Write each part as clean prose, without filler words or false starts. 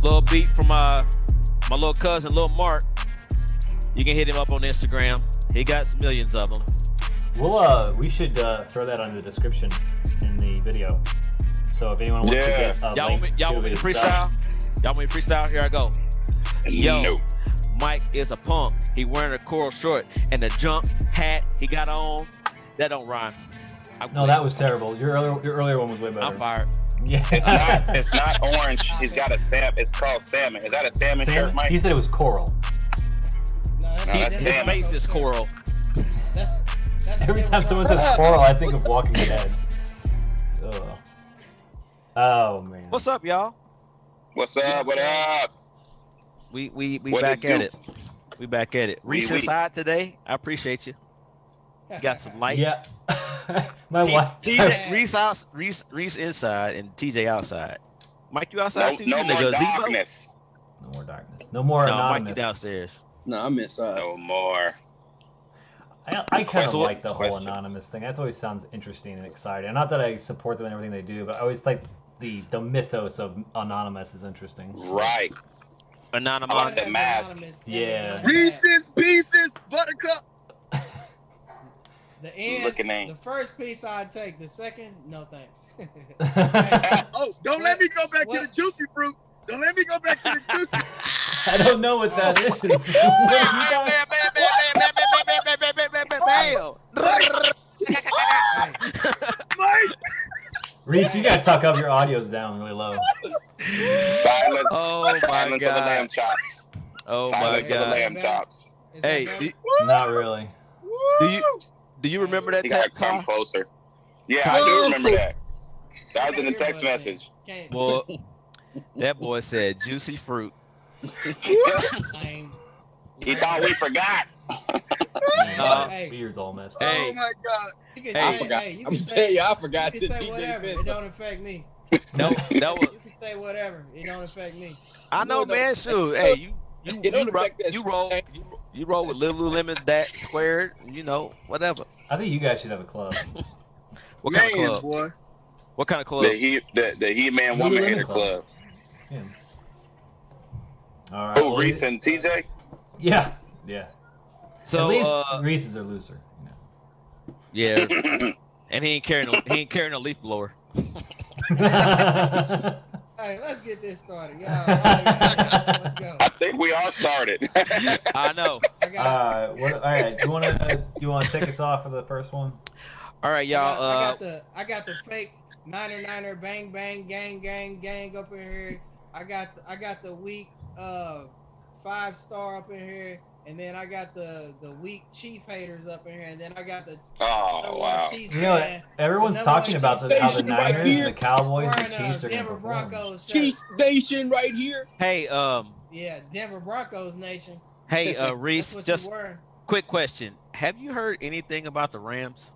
Little beat from my little cousin, Lil Mark. You can hit him up on Instagram. He got millions of them. We should throw that on the description in the video. So if anyone wants to get y'all want me to freestyle? Y'all want me to freestyle? Here I go. Yo, Nope. Mike is a punk. He wearing a coral short and the junk hat he got on. That don't rhyme. No, that was terrible. Your earlier one was way better. I'm fired. Yeah. It's not orange. He's got a it's called salmon. Is that a salmon shirt, Mike? He said it was coral. That's His face is coral. That's Every time someone says coral, I think of Walking Dead. Ugh. Oh man. What's up, y'all? What's up? What up? We What back it at do? it. We back at it. Reese inside today. I appreciate you. You got some light. Yeah. My wife. Reese inside and TJ outside. Mike, you outside too? No You more nigga, Zebo? darkness. No more darkness. No more No, anonymous. Mike, you downstairs. No, I'm inside. No more. I kind of So like the whole question. anonymous thing. That always sounds interesting and exciting. Not that I support them in everything they do, but I always like the mythos of anonymous is interesting. Right. Anonymous. I like the mask. Yeah. Reese's Pieces, Buttercup. The end. Looking at. The first piece I'd take. The second, no thanks. Oh, don't let me go back to the juicy fruit. Don't let me go back to the juicy. I don't know what that is. Reese, you gotta tuck up your audios down really low. Silence. Oh my Silence of the God. lamb chops. Oh my Silence of the God. lamb chops. Is that Hey, better? Not really. do you remember that You gotta text? come Ty? closer. Yeah, I do remember that. That was in the text message. Can't- Boy, that boy said juicy fruit. lame. He thought we forgot. Hey. Beard's all messed up. Hey. Oh my God. You can Hey. say, I forgot. hey, you I'm can telling say, you, I forgot you that can say TJ whatever. said It something. don't affect me. No, that was. You can say whatever. It don't affect me. I know, No, man. Shoot, hey, you It don't affect that roll. shit. You roll with Lululemon that squared. You know, whatever. I think you guys should have a club. What kind of Man, club? boy. What kind of club? The He-Man Woman Lululemon Hater Club. Club. Yeah. All right. Oh, well, Reese and TJ? Yeah. Yeah. So, At least Reese's are looser. You know. yeah, and he ain't carrying a leaf blower. Hey, let's get this started. Yeah, let's go. I think we all started. I know. I got, all right. Do you want to take us off for the first one? All right, y'all. I got the fake Niner bang bang gang up in here. I got the weak 5-star up in here, and then I got the weak Chief haters up in here, and then I got the Oh, wow. Chiefs You know, fan everyone's The number talking one about Chiefs how the fan right Niners, here. the Cowboys, wearing the Chiefs are going to Denver perform. Broncos shirt. Chiefs Nation right here. Hey, Yeah, Denver Broncos nation. Reese. That's what Just you wearing. quick question: have you heard anything about the Rams?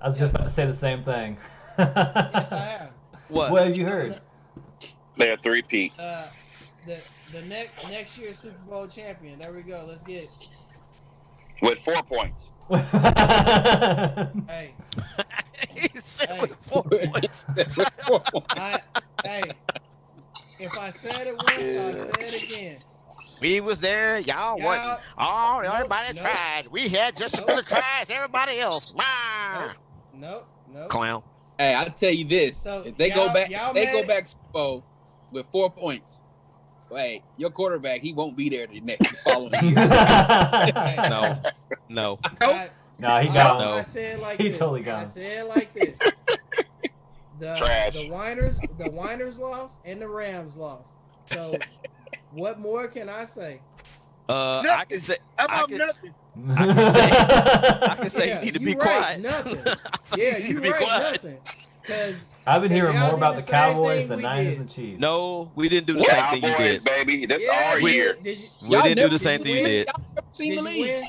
I was just about to say the same thing. Yes, I have. What have you heard? They're a three-peat. The next year's Super Bowl champion. There we go. Let's get it. With 4 points. Hey, He said Hey. with 4 points. hey. If I said it once, I'll say it again. We was there, y'all wasn't. Oh, everybody nope. tried. We had just as good a try as everybody else. Wah. Nope. Clown. Hey, I tell you this: So, if they y'all- go back, y'all if they mad go at- back Super Bowl with 4 points. Hey, your quarterback, he won't be there the next following year. No. No, he got No. I said it like He this. totally I gone. said it like this. Trash. The Winers lost and the Rams lost. So, what more can I say? I can say. How I about can- nothing? I can say Yeah, you need to you be right, quiet. nothing. I said Yeah, you need you to be right, quiet. nothing. Because I've been hearing y'all more did about the the same Cowboys, thing the we Niners, did. and Chiefs. No, we didn't do the same thing you Cowboys, did. baby. This our we- year. Did We Y'all didn't do never the same did thing you you win? did. Y'all never seen the you league. win?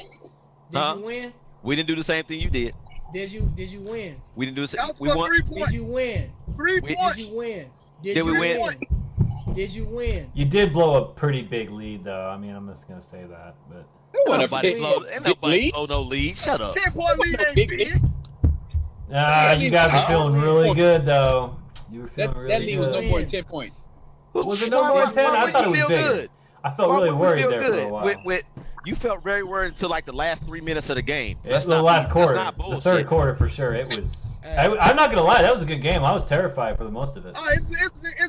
Did Huh? you win? We didn't do the same thing you did. Did you win? We didn't do the Y'all same. We scored won. 3 Did points. you win? 3 We- points. Did you win? Did we win? Did you win? You did blow a pretty big lead, though. I mean, I'm just gonna say that, but That wasn't a Nobody big- blow. Ain't nobody lead? blow no lead. Shut up. 10-point lead ain't Big big. lead. you guys are Oh, feeling really good, though. You were feeling That really lead was good. no more than 10 points. Was it no more than 10? Why I would thought it you was feel bigger. good? I felt Why really would we worried feel there good? for a while. You felt very worried until like the last 3 minutes of the game. Yeah, the last quarter, That's not the bullshit. third quarter for sure. It was. I'm not gonna lie, that was a good game. I was terrified for the most of it. Oh, it's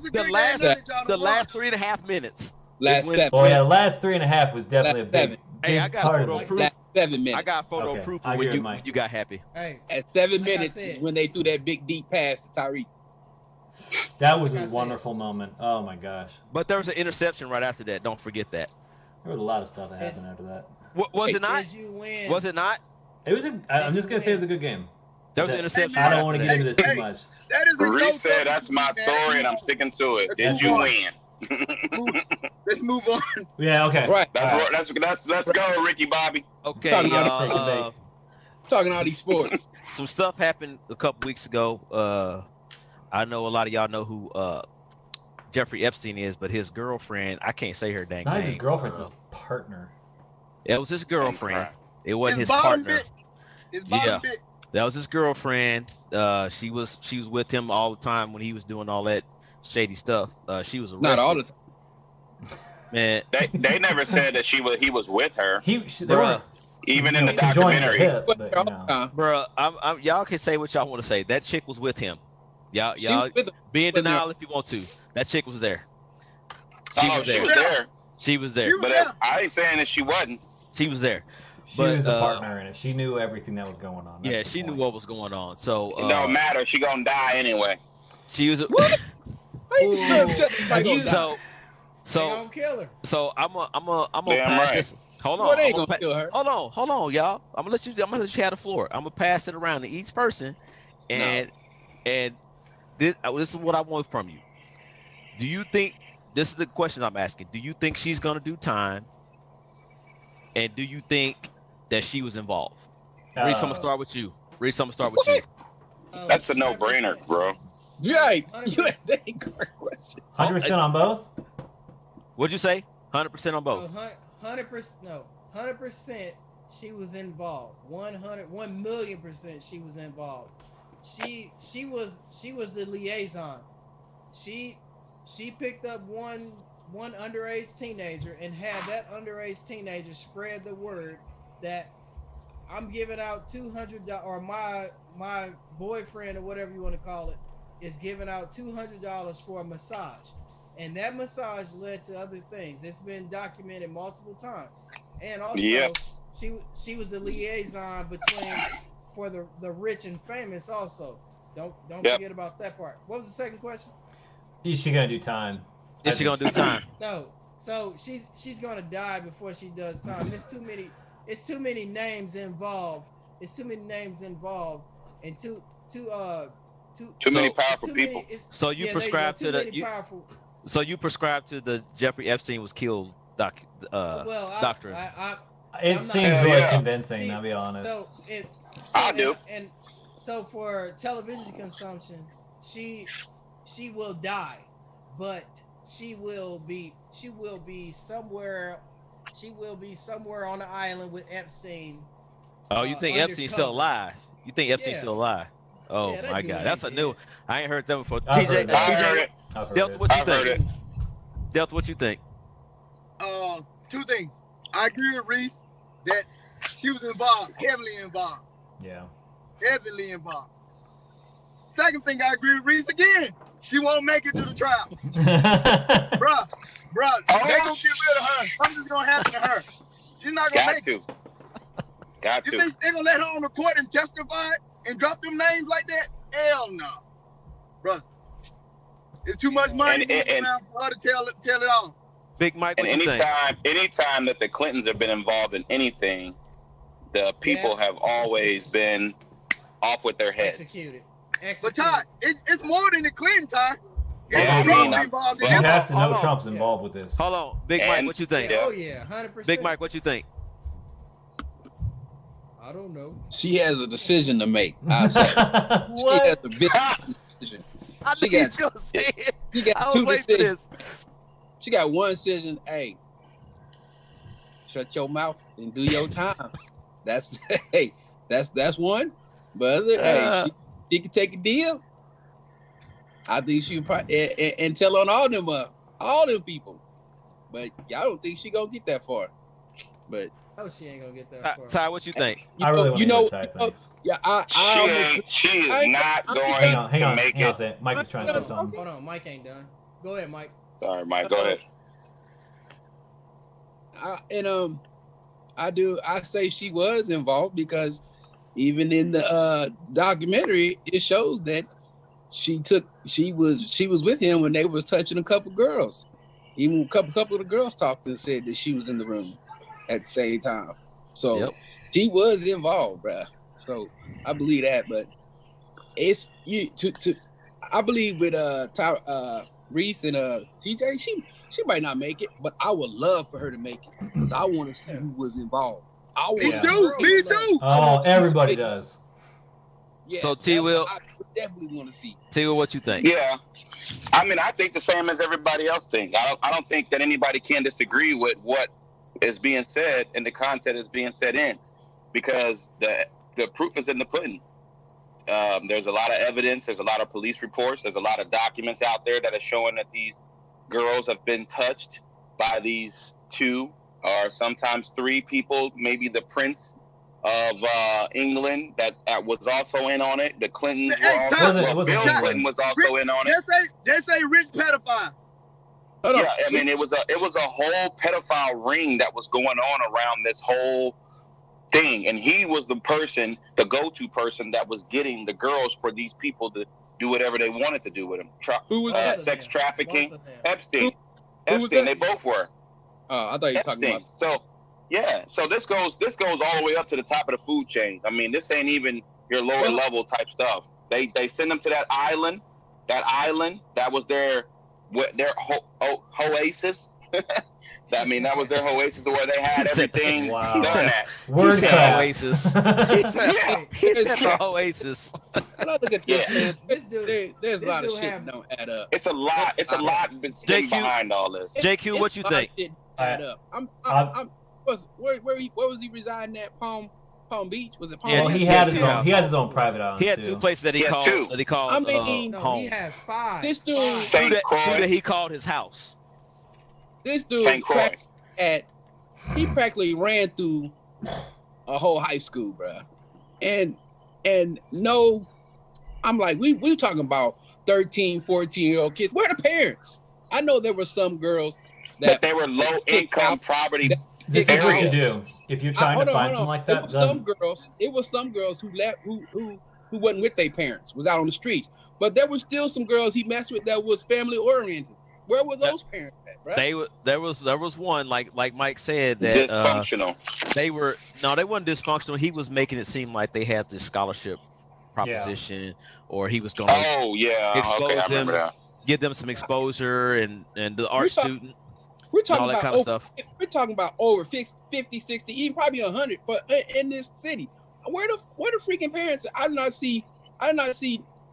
a good game. The last 3.5 minutes. Last when- 7. Oh yeah, the last 3.5 was definitely a big, Last Hey, I big got part photo of it. proof. Last 7 minutes. I got photo Okay, proof I of agree when with Mike. you got happy. Hey, At 7 Like I minutes said. is when they threw that big deep pass to Tyreek. That was Like a I said. wonderful moment. Oh my gosh, But there was an interception right after that. Don't forget that. there was a lot of stuff that happened after that. Was it not? did you win? Was it not? It was. I'm just gonna say it was a good game. There was an That- interception. I right don't want to after get that. into this too much. That is a Reese said that's my story, and I'm sticking to it. Did you win? Let's move on. Yeah. Okay. Right. Let's go, Ricky Bobby. Okay, Talking about steak and y'all. bake. Talking all these sports. Some stuff happened a couple weeks ago. I know a lot of y'all know who Jeffrey Epstein is, but his girlfriend, I can't say her dang Not name. his girlfriend's his partner. It was his girlfriend. It wasn't his bottom partner. bit. His bottom Yeah. bit. That was his girlfriend. She was with him all the time when he was doing all that shady stuff. She was arrested. Not all the time. Man, They never said that he was with her, They Bruh. weren't even in the conjoined at the documentary. hip, But but, all you the know. time. bro, y'all can say what y'all want to say. That chick was with him. Y'all She was with him. be in with denial if you want to. That chick was there. She Oh, was she there. was there. She was there. But I ain't saying that she wasn't. She was there. She But, was a partner in it. She knew everything that was going on. That's Yeah, the she knew point. what was going on. So It don't matter. She gonna die anyway. she was. Ooh. Have you- So They gonna kill her. So I'm gonna Damn pass right. this. Hold on. Well, they I'm ain't gonna gonna kill her. Hold on, y'all. I'm gonna let you have the floor. I'm gonna pass it around to each person, and this is what I want from you. Do you think this is the question I'm asking? Do you think she's gonna do time? And do you think that she was involved? Reese, I'm gonna start with you. Reese, I'm gonna start with you. Oh, That's a no-brainer, 100%. bro. Right. 100%. You asked that great question. 100% on both? What'd you say? 100% on both. 100%. No, 100%. She was involved. 1,000,000% she was involved. She was the liaison. She picked up one underage teenager and had that underage teenager spread the word that I'm giving out $200, or my boyfriend, or whatever you want to call it, is giving out $200 for a massage. And that massage led to other things. It's been documented multiple times. And also, Yep. she was a liaison for the rich and famous also. Don't Yep. forget about that part. What was the second question? Is she going to do time? Is she gonna do time? No. So she's gonna die before she does time. It's too many names involved. It's too many names involved, and too many So- powerful too people. many- it's- So you yeah, there prescribe go. to Too the many powerful. So you prescribe to the Jeffrey Epstein was killed doctrine. It I'm seems not- really Yeah. convincing, I'll be honest. I do. And so for television consumption, she will die, but she will be somewhere on the island with Epstein. Oh, you think Epstein's still undercover. alive? You think Epstein's Yeah. still alive? Oh Yeah, that my dude God, that's a ain't new. dead. I ain't heard that before. I've TJ, heard that. I heard TJ, it. I've heard Delta, it. what you I've heard think? it. Delta, what you think? Two things. I agree with Reese that she was involved, heavily involved. Yeah. Heavily involved. Second thing, I agree with Reese again. She won't make it to the trial. Bruh, they gonna get rid of her. Something's gonna happen to her. She's not gonna Got make it. to. Got You to. think they gonna let her on the court and testify and drop them names like that? Hell no. Brother. It's too much money moving around for her to tell it all. Big Mike, And what you think? anytime that the Clintons have been involved in anything, the people have always been off with their heads. Executed. But Todd, it's more than the Clinton, Todd. Yeah, I Trump mean, involved You in Hold it. have to know hold on. Trump's involved with this. Hold on, Big Mike, And- what you think? Yeah. Oh yeah, 100%. Big Mike, what you think? I don't know. She has a decision to make. I say. She has What? a big decision. I She knew he got- was gonna say it. She I got was two waiting for decisions. this. She got one decision. Hey, shut your mouth and do your time. That's that's one. But other, hey, she can take a deal. I think she probably and tell on all them people. But y'all don't think she gonna get that far. But Oh, she ain't gonna get that far. Ty, what you think? I really want to hear Ty thinks. yeah, She is not going Hang on, to make hang on, it. Sam. Mike is trying to say something. Hold on, Mike ain't done. Go ahead, Mike. Sorry, Mike. Go ahead. I say she was involved because even in the documentary, it shows that she was with him when they was touching a couple girls. Even a couple of the girls talked and said that she was in the room at the same time. So she was involved, bruh. So I believe that, but it's you to I believe with Reese and TJ, she might not make it, but I would love for her to make it because I want to see who was involved. Me too. Oh, everybody does. Yeah, So T Will, I definitely want to see. T Will, what you think? Yeah, I mean, I think the same as everybody else thinks. I don't think that anybody can disagree with what is being said and the content is being said in, because the proof is in the pudding. There's a lot of evidence. There's a lot of police reports. There's a lot of documents out there that are showing that these girls have been touched by these 2 or sometimes 3 people, maybe the Prince of England that was also in on it. The Clintons were also, Bill Clinton was also in on it. They say rich pedophile. Yeah, I mean, it was a whole pedophile ring that was going on around this whole thing, and he was the go-to person that was getting the girls for these people to do whatever they wanted to do with them. Who was that? Sex trafficking. Epstein. Who was Epstein. that? They both were. Oh, I thought you were talking about. So, yeah. So this goes all the way up to the top of the food chain. I mean, this ain't even your lower level type stuff. They send them to that island. That was their oasis. I mean, that was their oasis where they had everything done at. Word crap. Oasis. He said the oasis. When I look at this, man, there's a lot of shit have, that don't add up. It's a lot. It's a lot behind all this. JQ, what you think? Add up. Where was he residing at? Palm Beach? Was it Palm? Well, he had his own private island. He had 2 places that he called I mean, home. He has 5. This dude, 2 that he called his house. This dude he practically ran through a whole high school, bruh. And no, I'm like, we talking about 13, 14-year-old kids. Where are the parents? I know there were some girls that they were low income poverty. This is what you do if you're trying to find something like that. It was some girls who left who wasn't with their parents, was out on the streets. But there were still some girls he messed with that was family oriented. Where were those parents at, bro? There was one like Mike said that dysfunctional. They weren't dysfunctional. He was making it seem like they had this scholarship proposition, or he was going to expose them, give them some exposure, and the art student. We're talking all that about kind of stuff. We're talking about over 50, 60, even probably 100, but in this city, where the freaking parents? I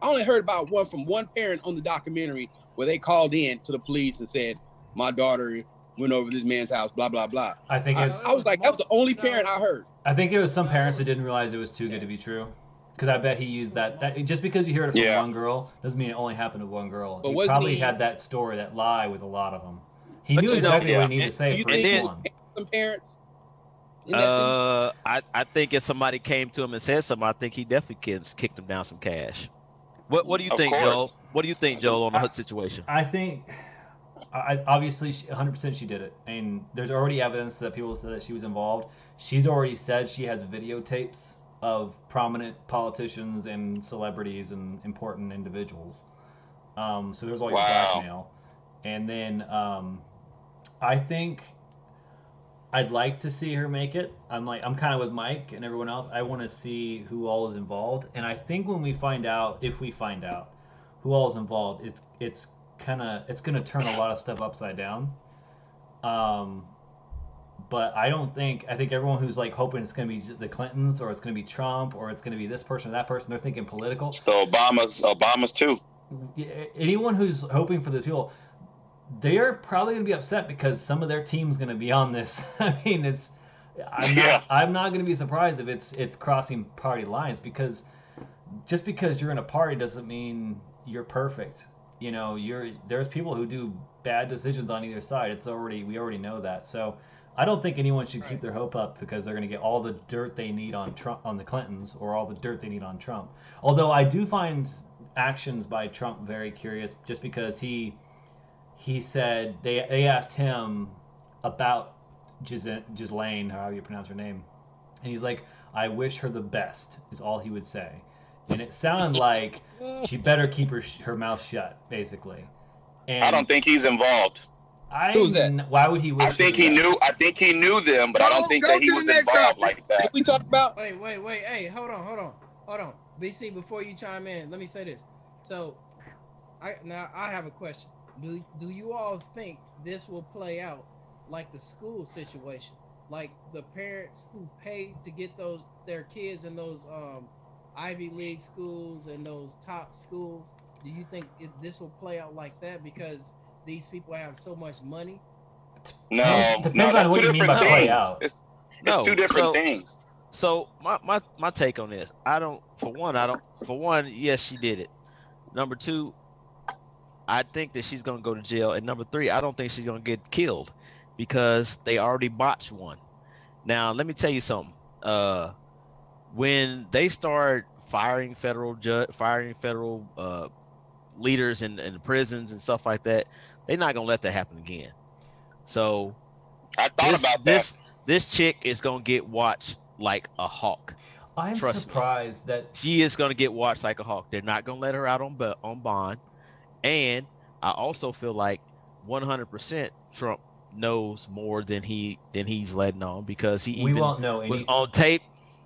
only heard about one from one parent on the documentary where they called in to the police and said, my daughter went over this man's house, blah, blah, blah. I think I was like, that was the only parent I heard. I think it was some parents that didn't realize it was too good to be true. Because I bet he used that just because you hear it from one girl doesn't mean it only happened to one girl. But he probably had that story, that lie with a lot of them. He knew exactly what he needed to say for each one. Some parents? I think if somebody came to him and said something, I think he definitely kicked him down some cash. What do you think, Joel? What do you think, Joel, on the Hood situation? I think, obviously, 100% she did it. And there's already evidence that people said that she was involved. She's already said she has videotapes of prominent politicians and celebrities and important individuals. So there's always blackmail. And then I think I'd like to see her make it. I'm kind of with Mike and everyone else. I want to see who all is involved. And I think when we find out, if we find out who all is involved, it's going to turn a lot of stuff upside down. But I think everyone who's like hoping it's going to be the Clintons or it's going to be Trump or it's going to be this person or that person, they're thinking political. So Obama's too. Anyone who's hoping for the people, they are probably going to be upset because some of their team's going to be on this. I mean, I'm not going to be surprised if it's crossing party lines, because just because you're in a party doesn't mean you're perfect. you know, there's people who do bad decisions on either side. We already know that. So I don't think anyone should keep their hope up because they're going to get all the dirt they need on Trump, on the Clintons, or all the dirt they need on Trump. Although I do find actions by Trump very curious, just because he said they asked him about Ghislaine, however you pronounce her name, and he's like, "I wish her the best," is all he would say, and it sounded like she better keep her mouth shut, basically. And I don't think he's involved. Who's that? Why would he wish? I think he knew them, but I don't think that he was involved like that. Did we talk about? Wait. Hey, hold on. BC, before you chime in, let me say this. So, I have a question. Do you all think this will play out like the school situation, like the parents who paid to get their kids in those Ivy League schools and those top schools? Do you think this will play out like that because these people have so much money? No, depends on what you mean by play out. It's two different things. So my take on this, for one, yes, she did it. Number two, I think that she's gonna go to jail, and number three, I don't think she's gonna get killed because they already botched one. Now, let me tell you something. When they start firing federal leaders in the prisons and stuff like that, they're not gonna let that happen again. So I thought about that. This chick is gonna get watched like a hawk. I'm surprised that she is gonna get watched like a hawk. They're not gonna let her out on bond. And I also feel like 100% Trump knows more than he's letting on, because was on tape.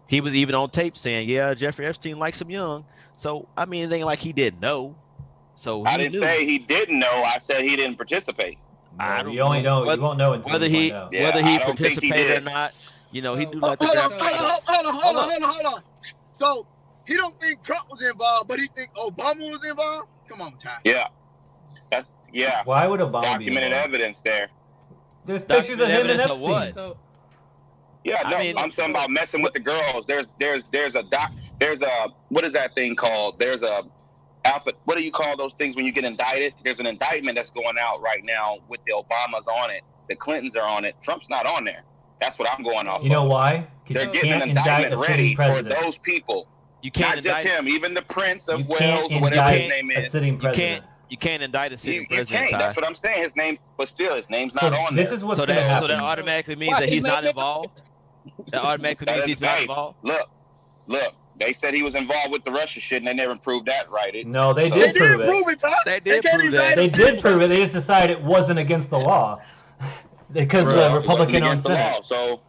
He was even on tape saying, "Yeah, Jeffrey Epstein likes him young." So I mean, it ain't like he didn't know. So I didn't say he didn't know. I said he didn't participate. You won't know until whether he participated or not. You know, he do like the hold on. So he don't think Trump was involved, but he think Obama was involved. Come on, Ty. Yeah. Why would Obama documented be evidence there? There's pictures of him and Epstein. I'm saying about messing with the girls. There's a what is that thing called? There's a alpha. What do you call those things when you get indicted? There's an indictment that's going out right now with the Obamas on it. The Clintons are on it. Trump's not on there. That's what I'm going off. You know why? They're getting an indictment ready for those people. You can't not just him, even the Prince of you Wales, can't or whatever his indict name a is. sitting president. You can't indict a sitting You president. can't. That's what I'm saying. His name, but still, his name's not on This there. is what's going to happen. So that automatically means that he's not involved. That automatically means he's not involved. Look. They said he was involved with the Russia shit, and they never proved that, right? No, they did prove it. They did prove that. They did prove it. They just decided it wasn't against the law because the Republican-owned Senate. So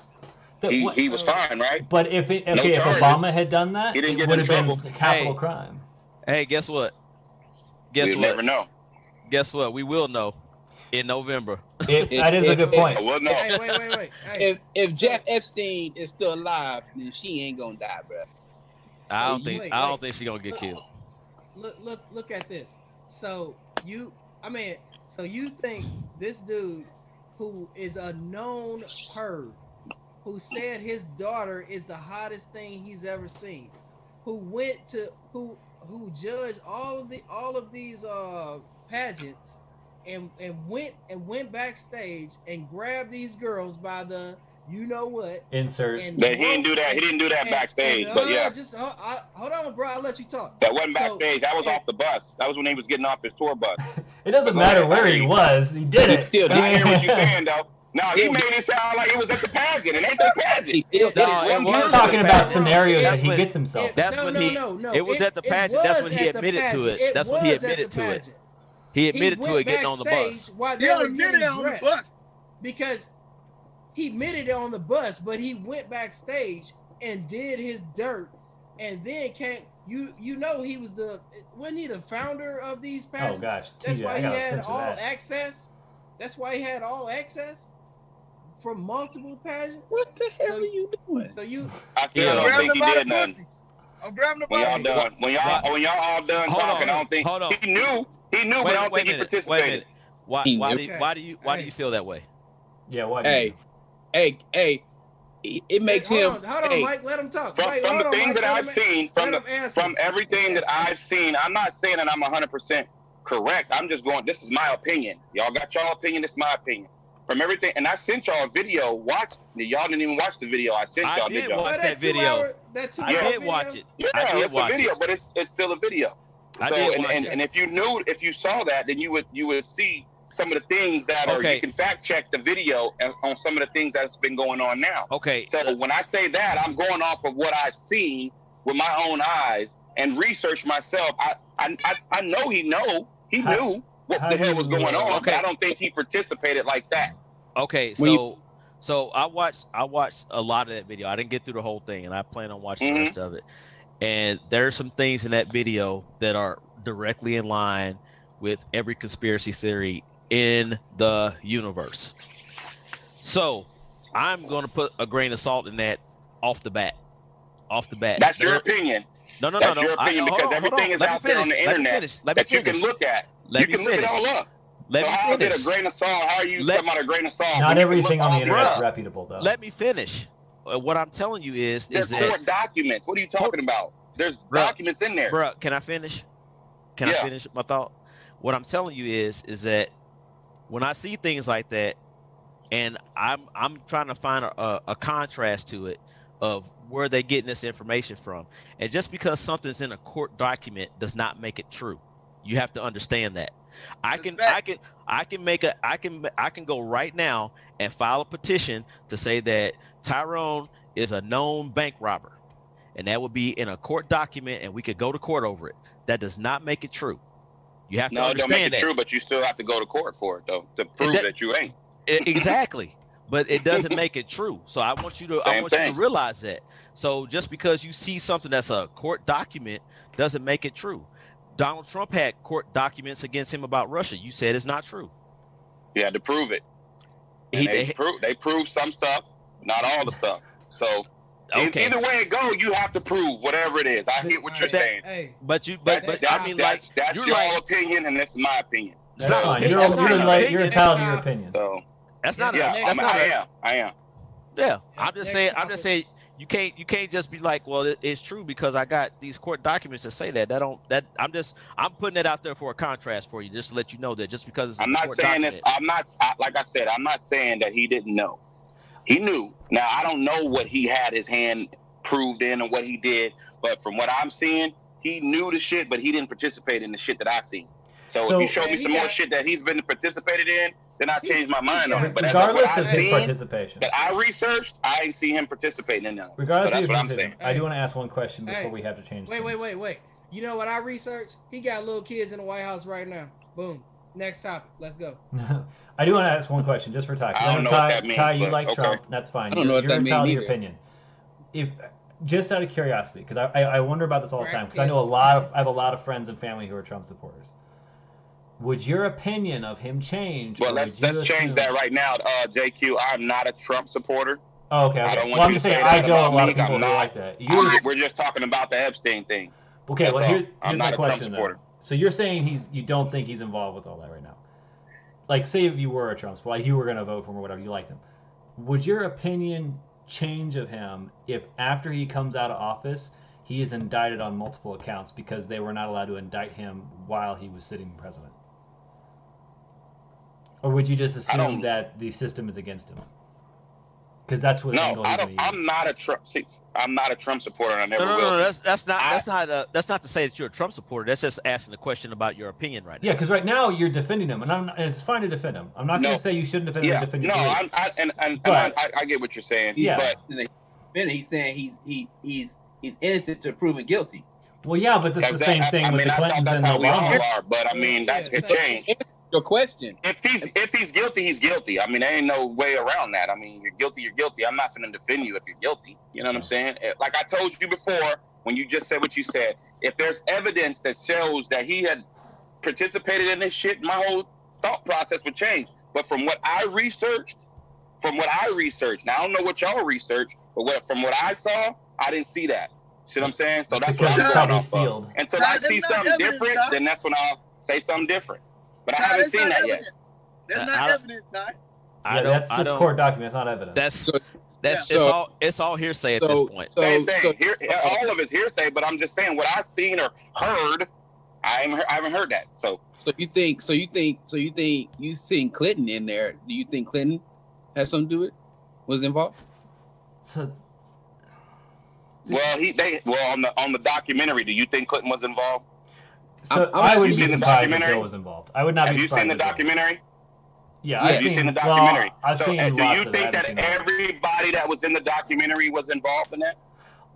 he was fine, right? But if Obama had done that, it would have been a capital crime. Hey, guess what? We'll never know. Guess what? We will know in November. That is a good point. We'll know. Hey, wait. Hey, if Jeff Epstein is still alive, then she ain't gonna die, bro. I don't think she's gonna get killed. Look at this. So you think this dude who is a known perv, who said his daughter is the hottest thing he's ever seen, who judged all of these pageants and went backstage and grabbed these girls by the you know what? Insert. He didn't do that. He didn't do that backstage. But yeah. Hold on, bro. I'll let you talk. That wasn't backstage. That was off the bus. That was when he was getting off his tour bus. It doesn't matter where he was. He did it. I hear what you're saying, though. No, he made it sound like it was at the pageant. It ain't the pageant. He's talking about scenarios that he gets himself. It was at the pageant. That's when he admitted to it. That's when he admitted to it. He admitted to it getting on the bus. He admitted on the bus because. He admitted it on the bus, but he went backstage and did his dirt, and then came. You know he was wasn't he the founder of these pageants? Oh gosh, that's why he had all access. That's why he had all access from multiple pageants. What the hell are you doing? So you. I still don't think he did nothing. I'm grabbing the ball. When y'all all done talking, I don't think he knew. He knew, but I don't think he participated. Why do you feel that way? Yeah. Why? Hey, it makes him. Hold on, Mike. Let him talk. From the things that I've seen, from everything that I've seen, I'm not saying that I'm 100% correct. I'm just going, this is my opinion. Y'all got y'all opinion, this is my opinion. From everything, and I sent y'all a video. Y'all didn't even watch the video I sent y'all. Did y'all? Watch that video. I did watch it. Yeah, it's a video, but it's still a video. So, and if you saw that, then you would see some of the things that are, you can fact check the video on some of the things that's been going on now. Okay. So when I say that, I'm going off of what I've seen with my own eyes and research myself. I know he knew what the hell was going on, but I don't think he participated like that. Okay, so I watched a lot of that video. I didn't get through the whole thing, and I plan on watching the rest of it. And there are some things in that video that are directly in line with every conspiracy theory in the universe. So I'm going to put a grain of salt in that off the bat. That's your opinion. No. That's your opinion, because everything is out there on the internet that you can look at. You can look it all up. So how is it a grain of salt? How are you talking about a grain of salt? Not everything on the internet is reputable, though. Let me finish. What I'm telling you is there's court documents. What are you talking about? There's documents in there. Bro, can I finish? Can I finish my thought? What I'm telling you is that when I see things like that, and I'm trying to find a contrast to it of where they're getting this information from, and just because something's in a court document does not make it true. You have to understand that. I can go right now and file a petition to say that Tyrone is a known bank robber, and that would be in a court document, and we could go to court over it. That does not make it true. You have to understand that. No, it don't make it true, but you still have to go to court for it, though, to prove that you ain't. Exactly. But it doesn't make it true. So I want you to realize that. So just because you see something that's a court document doesn't make it true. Donald Trump had court documents against him about Russia. You said it's not true. You had to prove it. They proved some stuff, not all the stuff. So either way it goes, you have to prove whatever it is. I get what you're saying. That's your opinion, and that's my opinion. That's fine. You're entitled to your opinion. So that's not. I am. Yeah, I'm just saying. You can't just be like, well, it's true because I got these court documents that say that. I'm putting it out there for a contrast for you, just to let you know that just because it's I'm not saying this. I'm not saying that he didn't know. He knew. Now I don't know what he had his hand proved in and what he did, but from what I'm seeing, he knew the shit, but he didn't participate in the shit that I see. So if you show me some more shit that he's been participated in, then I changed my mind on it. But regardless of his participation, that I researched, I didn't see him participating in that. Regardless of his participation, I do want to ask one question before we have to change. Wait. You know what I researched? He got little kids in the White House right now. Boom. Next topic. Let's go. I do want to ask one question just for Ty. I don't know what that means. Ty, you like Trump? That's fine. I don't know what that means either. Your opinion. If just out of curiosity, because I wonder about this all the time, because I have a lot of friends and family who are Trump supporters. Would your opinion of him change? Well, let's change that right now, JQ. I'm not a Trump supporter. Oh, okay. I don't want well, I'm you just to saying say I that know a about lot me. of people I'm who not. like that. We're just talking about the Epstein thing. Okay, well here's I'm my not a Trump question supporter. though. So you're saying you don't think he's involved with all that right now? Like, say if you were a Trump supporter, like you were going to vote for him or whatever, you liked him. Would your opinion change of him if after he comes out of office, he is indicted on multiple accounts because they were not allowed to indict him while he was sitting president? Or would you just assume that the system is against him? Because that's what. No, I'm not a Trump. See, I'm not a Trump supporter. And I never will. No. That's not to say that you're a Trump supporter. That's just asking the question about your opinion right now. Yeah, because right now you're defending him, and it's fine to defend him. I'm not going to say you shouldn't defend him. Defend him. I get what you're saying. Yeah, but he's saying he's innocent to proven guilty. Well, yeah, but that's the same thing with the Clintons and Obama. But I mean, that could change. Your question. If he's guilty, he's guilty. I mean, there ain't no way around that. I mean, you're guilty. I'm not going to defend you if you're guilty. You know what I'm saying? Like I told you before, when you just said what you said, if there's evidence that shows that he had participated in this shit, my whole thought process would change. But from what I researched, now I don't know what y'all researched, but from what I saw, I didn't see that. See what I'm saying? So that's what I'm going off of. Until I see something different, then that's when I'll say something different. But I haven't seen that yet. That's not evidence, Ty. That's just court documents, not evidence. It's all hearsay at this point. Same thing. All of it's hearsay, but I'm just saying what I've seen or heard, I haven't heard that. So you think you seen Clinton in there? Do you think Clinton has something to do with it? Was involved? So, on the documentary, do you think Clinton was involved? So I wouldn't be surprised if Bill was involved. I would not be surprised. Have you seen the documentary? Yeah, Have you seen the documentary? I've seen do lots you think that everybody that was in the documentary was involved in that?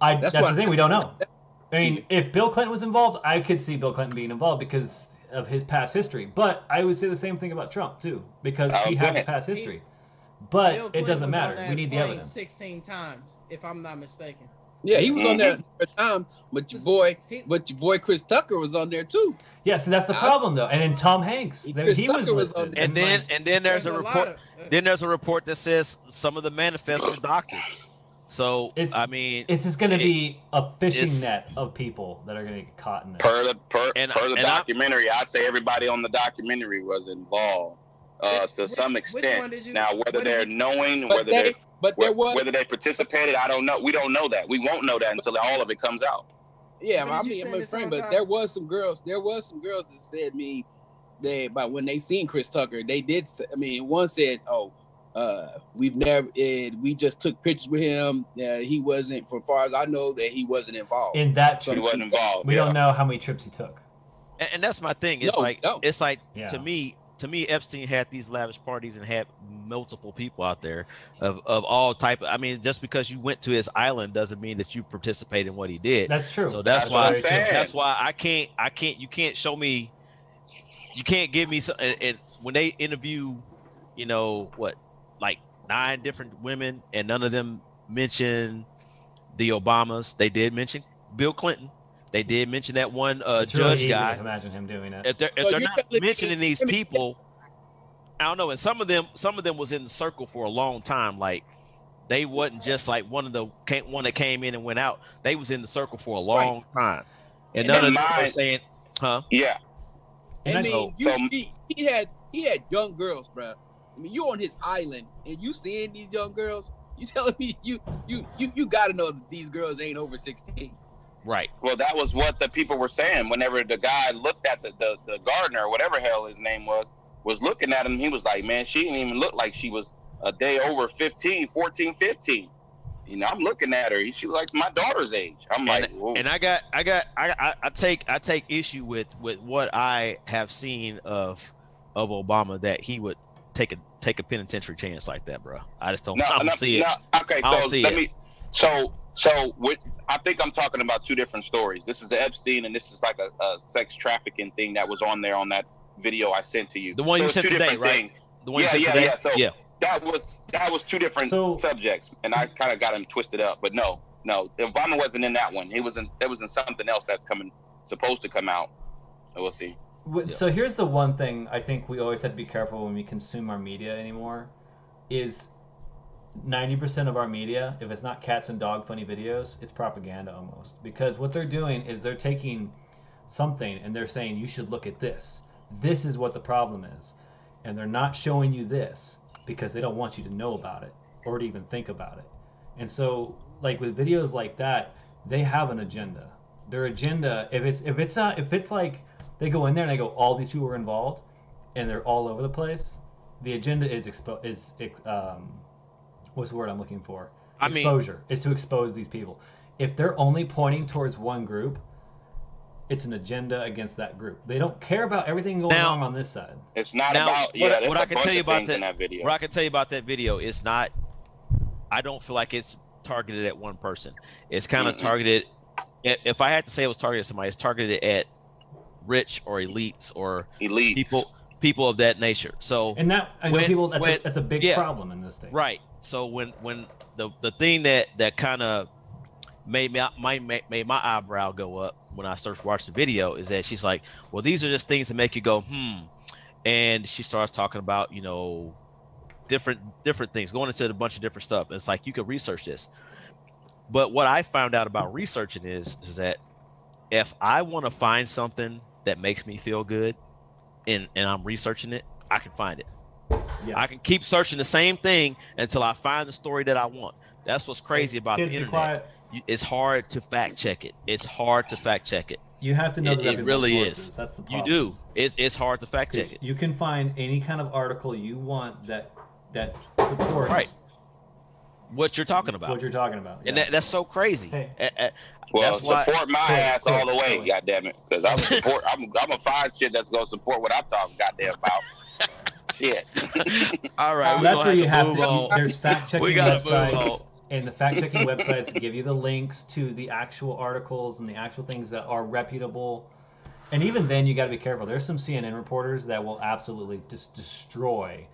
That's the thing. We don't know. I mean, if Bill Clinton was involved, I could see Bill Clinton being involved because of his past history. But I would say the same thing about Trump too, because he has past history. But it doesn't matter. We need the evidence. 16 times, if I'm not mistaken. Yeah, he was on there for a time, but your boy Chris Tucker was on there too. Yeah, so that's the problem though. And then Tom Hanks, he was on there. And then there's a report. Then there's a report that says some of the manifests were doctored. So it's just going to be a fishing net of people that are going to get caught in this. Per the documentary, I'd say everybody on the documentary was involved to some extent. Now, whether they're knowing, whether they participated, I don't know. We don't know that. We won't know that until all of it comes out. Yeah, I'm a friend, but there was some girls that said but when they seen Chris Tucker, they did. I mean, one said, "Oh, we just took pictures with him. He wasn't, for far as I know, that he wasn't involved. In that trip, he wasn't involved. We don't know how many trips he took. And that's my thing. It's to me, Epstein had these lavish parties and had multiple people out there of all type. I mean, just because you went to his island doesn't mean that you participate in what he did. That's true. So that's why I can't. You can't show me. You can't give me some. And when they interview, like 9 different women, and none of them mention the Obamas. They did mention Bill Clinton. They did mention that one it's judge really easy guy. to imagine him doing it. If they're not mentioning these people, I don't know. And some of them was in the circle for a long time. Like they wasn't just like one that came in and went out. They was in the circle for a long time. And none of them were saying, huh? Yeah. I mean, he had young girls, bro. I mean, you on his island and you seeing these young girls. You telling me you got to know that these girls ain't over 16. Right. Well, that was what the people were saying. Whenever the guy looked at the gardener or whatever hell his name was looking at him, he was like, man, she didn't even look like she was a day over 15, 14, 15. I'm looking at her. She was like my daughter's age. I'm like, whoa. And I take issue with what I have seen of Obama, that he would take a penitentiary chance like that, bro. I just don't see it. Okay, so I think I'm talking about 2 different stories. This is the Epstein, and this is like a sex trafficking thing that was on there on that video I sent to you. The one you sent today, right? Things. The one you sent today? So that was 2 different subjects, and I kind of got them twisted up. But no, Obama wasn't in that one. It was in something else that's supposed to come out. We'll see. So here's the one thing I think we always have to be careful when we consume our media anymore is 90% of our media, if it's not cats and dog funny videos, it's propaganda almost. Because what they're doing is they're taking something and they're saying, you should look at this. This is what the problem is. And they're not showing you this because they don't want you to know about it or to even think about it. And so, like with videos like that, they have an agenda. Their agenda, if it's like they go in there and they go, all these people were involved and they're all over the place, the agenda is what's the word I'm looking for? Exposure. It's to expose these people. If they're only pointing towards one group, it's an agenda against that group. They don't care about everything going on this side. It's not about what I can tell you about that video. What I can tell you about that video is not. I don't feel like it's targeted at one person. It's kind of targeted. If I had to say it was targeted at somebody, it's targeted at rich or elites or people of that nature. So and that I know people. That's a big problem in this thing. Right. So when the thing that kind of made my eyebrow go up when I started watching the video is that she's like, well, these are just things that make you go, and she starts talking about, different things, going into a bunch of different stuff. And it's like, you could research this. But what I found out about researching is that if I want to find something that makes me feel good and I'm researching it, I can find it. Yeah. I can keep searching the same thing until I find the story that I want. That's what's crazy about the internet. It's hard to fact check it. You have to know the It reputable really sources. is. That's the You problem. do. It's hard to fact check it. You can find any kind of article you want that supports What you're talking about. what you're talking about. And Yeah. that's so crazy. Hey. Well, That's why- support my ass all the way, goddammit. Because I'm gonna find shit that's gonna support what I'm talking goddamn about. Shit. All right. So we're that's gonna where you have move to. on. There's fact checking We gotta move websites, on. and the fact checking websites give you the links to the actual articles and the actual things that are reputable. And even then, you got to be careful. There's some CNN reporters that will absolutely just destroy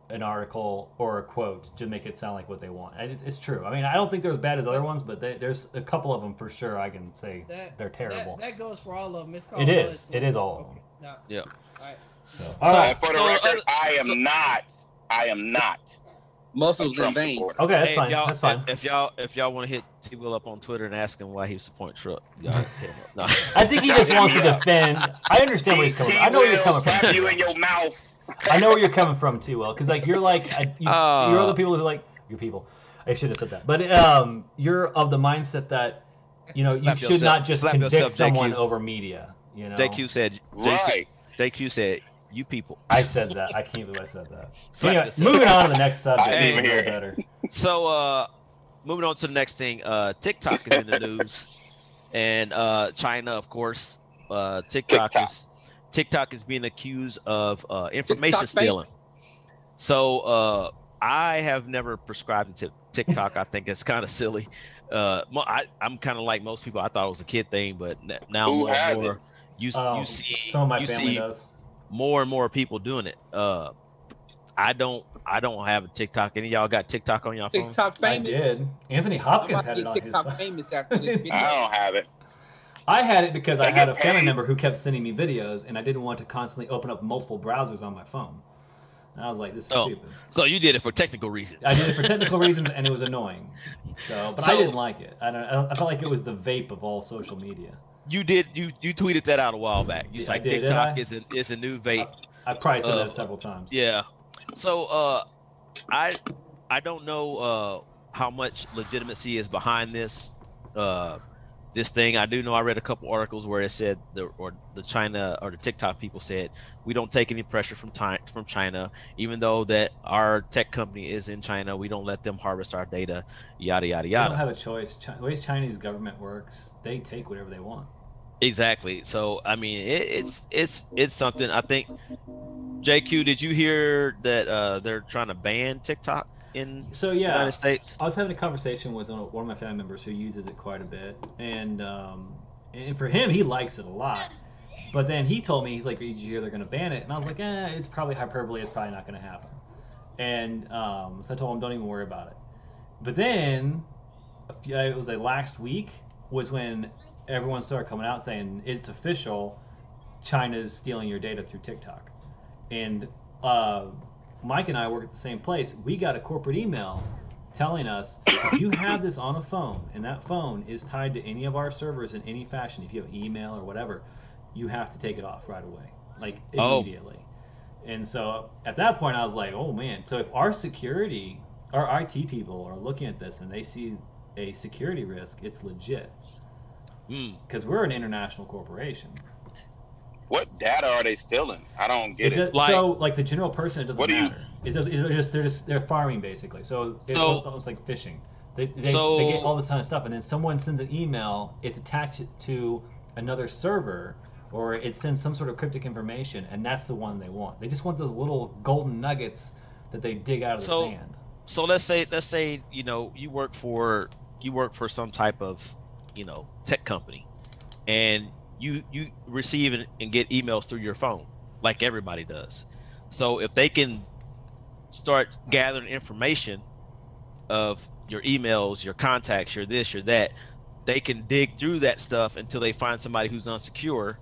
an article or a quote to make it sound like what they want. And it's true. I mean, I don't think they're as bad as other ones, but there's a couple of them for sure. I can say they're terrible. That goes for all of them. It's called It is. mudslinger. It is all of them. Okay. Now, Yeah. all right. So, And for the record, I am not. Muscles a and Trump veins. supporter. Okay, that's Hey, fine. That's fine. If y'all want to hit T Will up on Twitter and ask him why he was supporting Trump, y'all hit him up. No. I think he just wants to defend. I understand where he's coming from. I know where you're coming Slap from. you in your mouth. I know where you're coming from too, Will, because like you're you're other people who like your people. I shouldn't have said that, but you're of the mindset that you Slap should yourself. not just Slap convict yourself, someone JQ. over media. You know, JQ said. Right. JQ said, "You people." I said that. I can't believe I said that. Slap Anyway, yourself. moving on to the next subject. I didn't even It's a hear little it. better. So, moving on to the next thing. TikTok is in the news, and China, of course. TikTok is being accused of information TikTok stealing. So, I have never prescribed to TikTok. I think it's kind of silly. I'm kind of like most people. I thought it was a kid thing, but now Who more and has more it? you Some see of my family does. more and more people doing it. I don't have a TikTok. Any of y'all got TikTok on your phone? TikTok I famous. did. Anthony I Hopkins might had be it on his TikTok phone. famous after this video. I don't have it. I had it because I They had get a family paid. member who kept sending me videos, and I didn't want to constantly open up multiple browsers on my phone. And I was like, "This is Oh. stupid." So you did it for technical reasons. I did it for technical reasons, and it was annoying. But I So- didn't like it. I felt like it was the vape of all social media. You did. You tweeted that out a while back. You Yeah, said I did, TikTok didn't is a new vape. I probably said that several times. Yeah. So I don't know how much legitimacy is behind this this thing. I do know I read a couple articles where it said the China or the TikTok people said we don't take any pressure from China, even though that our tech company is in China. We don't let them harvest our data. Yada yada They yada. don't have a choice. The way Chinese government works, they take whatever they want. Exactly. So I mean, it's something. I think. JQ, did you hear that they're trying to ban TikTok in So the yeah, United States? I was having a conversation with one of my family members who uses it quite a bit, and for him, he likes it a lot. But then he told me, he's like, "Did you hear they're going to ban it?" And I was like, "It's probably hyperbole. It's probably not going to happen." And so I told him, "Don't even worry about it." But then it was like last week was when everyone started coming out saying it's official. China's stealing your data through TikTok. And Mike and I work at the same place. We got a corporate email telling us if you have this on a phone and that phone is tied to any of our servers in any fashion, if you have email or whatever, you have to take it off right away, like immediately. And so at that point I was like, oh man, so if our IT people are looking at this and they see a security risk, it's legit. Because we're an international corporation. What data are they stealing? I don't get it. So, like the general person, it doesn't What do you- matter. They're farming basically. So it's So- almost like fishing. They get all this kind of stuff, and then someone sends an email. It's attached to another server, or it sends some sort of cryptic information, and that's the one they want. They just want those little golden nuggets that they dig out of the sand. So let's say you work for some type of tech company, and you receive and get emails through your phone like everybody does. So if they can start gathering information of your emails, your contacts, your this, your that, they can dig through that stuff until they find somebody who's unsecure,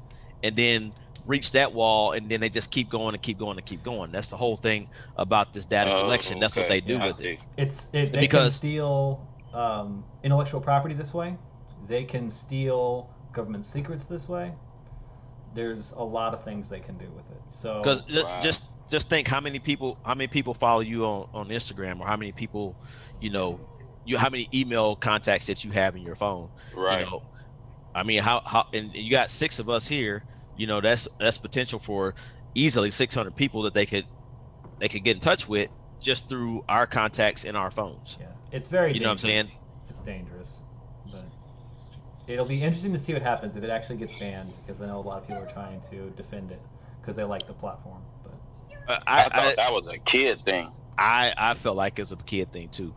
and then reach that wall, and then they just keep going and keep going and keep going. That's the whole thing about this data collection. That's what they do with it. They can steal intellectual property this way. They can steal government secrets this way. There's a lot of things they can do with it. So because just think how many people follow you on Instagram, or how many people how many email contacts that you have in your phone. Right. I mean, how and you got 6 of us here. You know, that's potential for easily 600 people that they could get in touch with just through our contacts in our phones. Yeah, it's very. You know what I'm saying? It's dangerous, but it'll be interesting to see what happens if it actually gets banned, because I know a lot of people are trying to defend it because they like the platform. But I thought that was a kid thing. I felt like it was a kid thing too.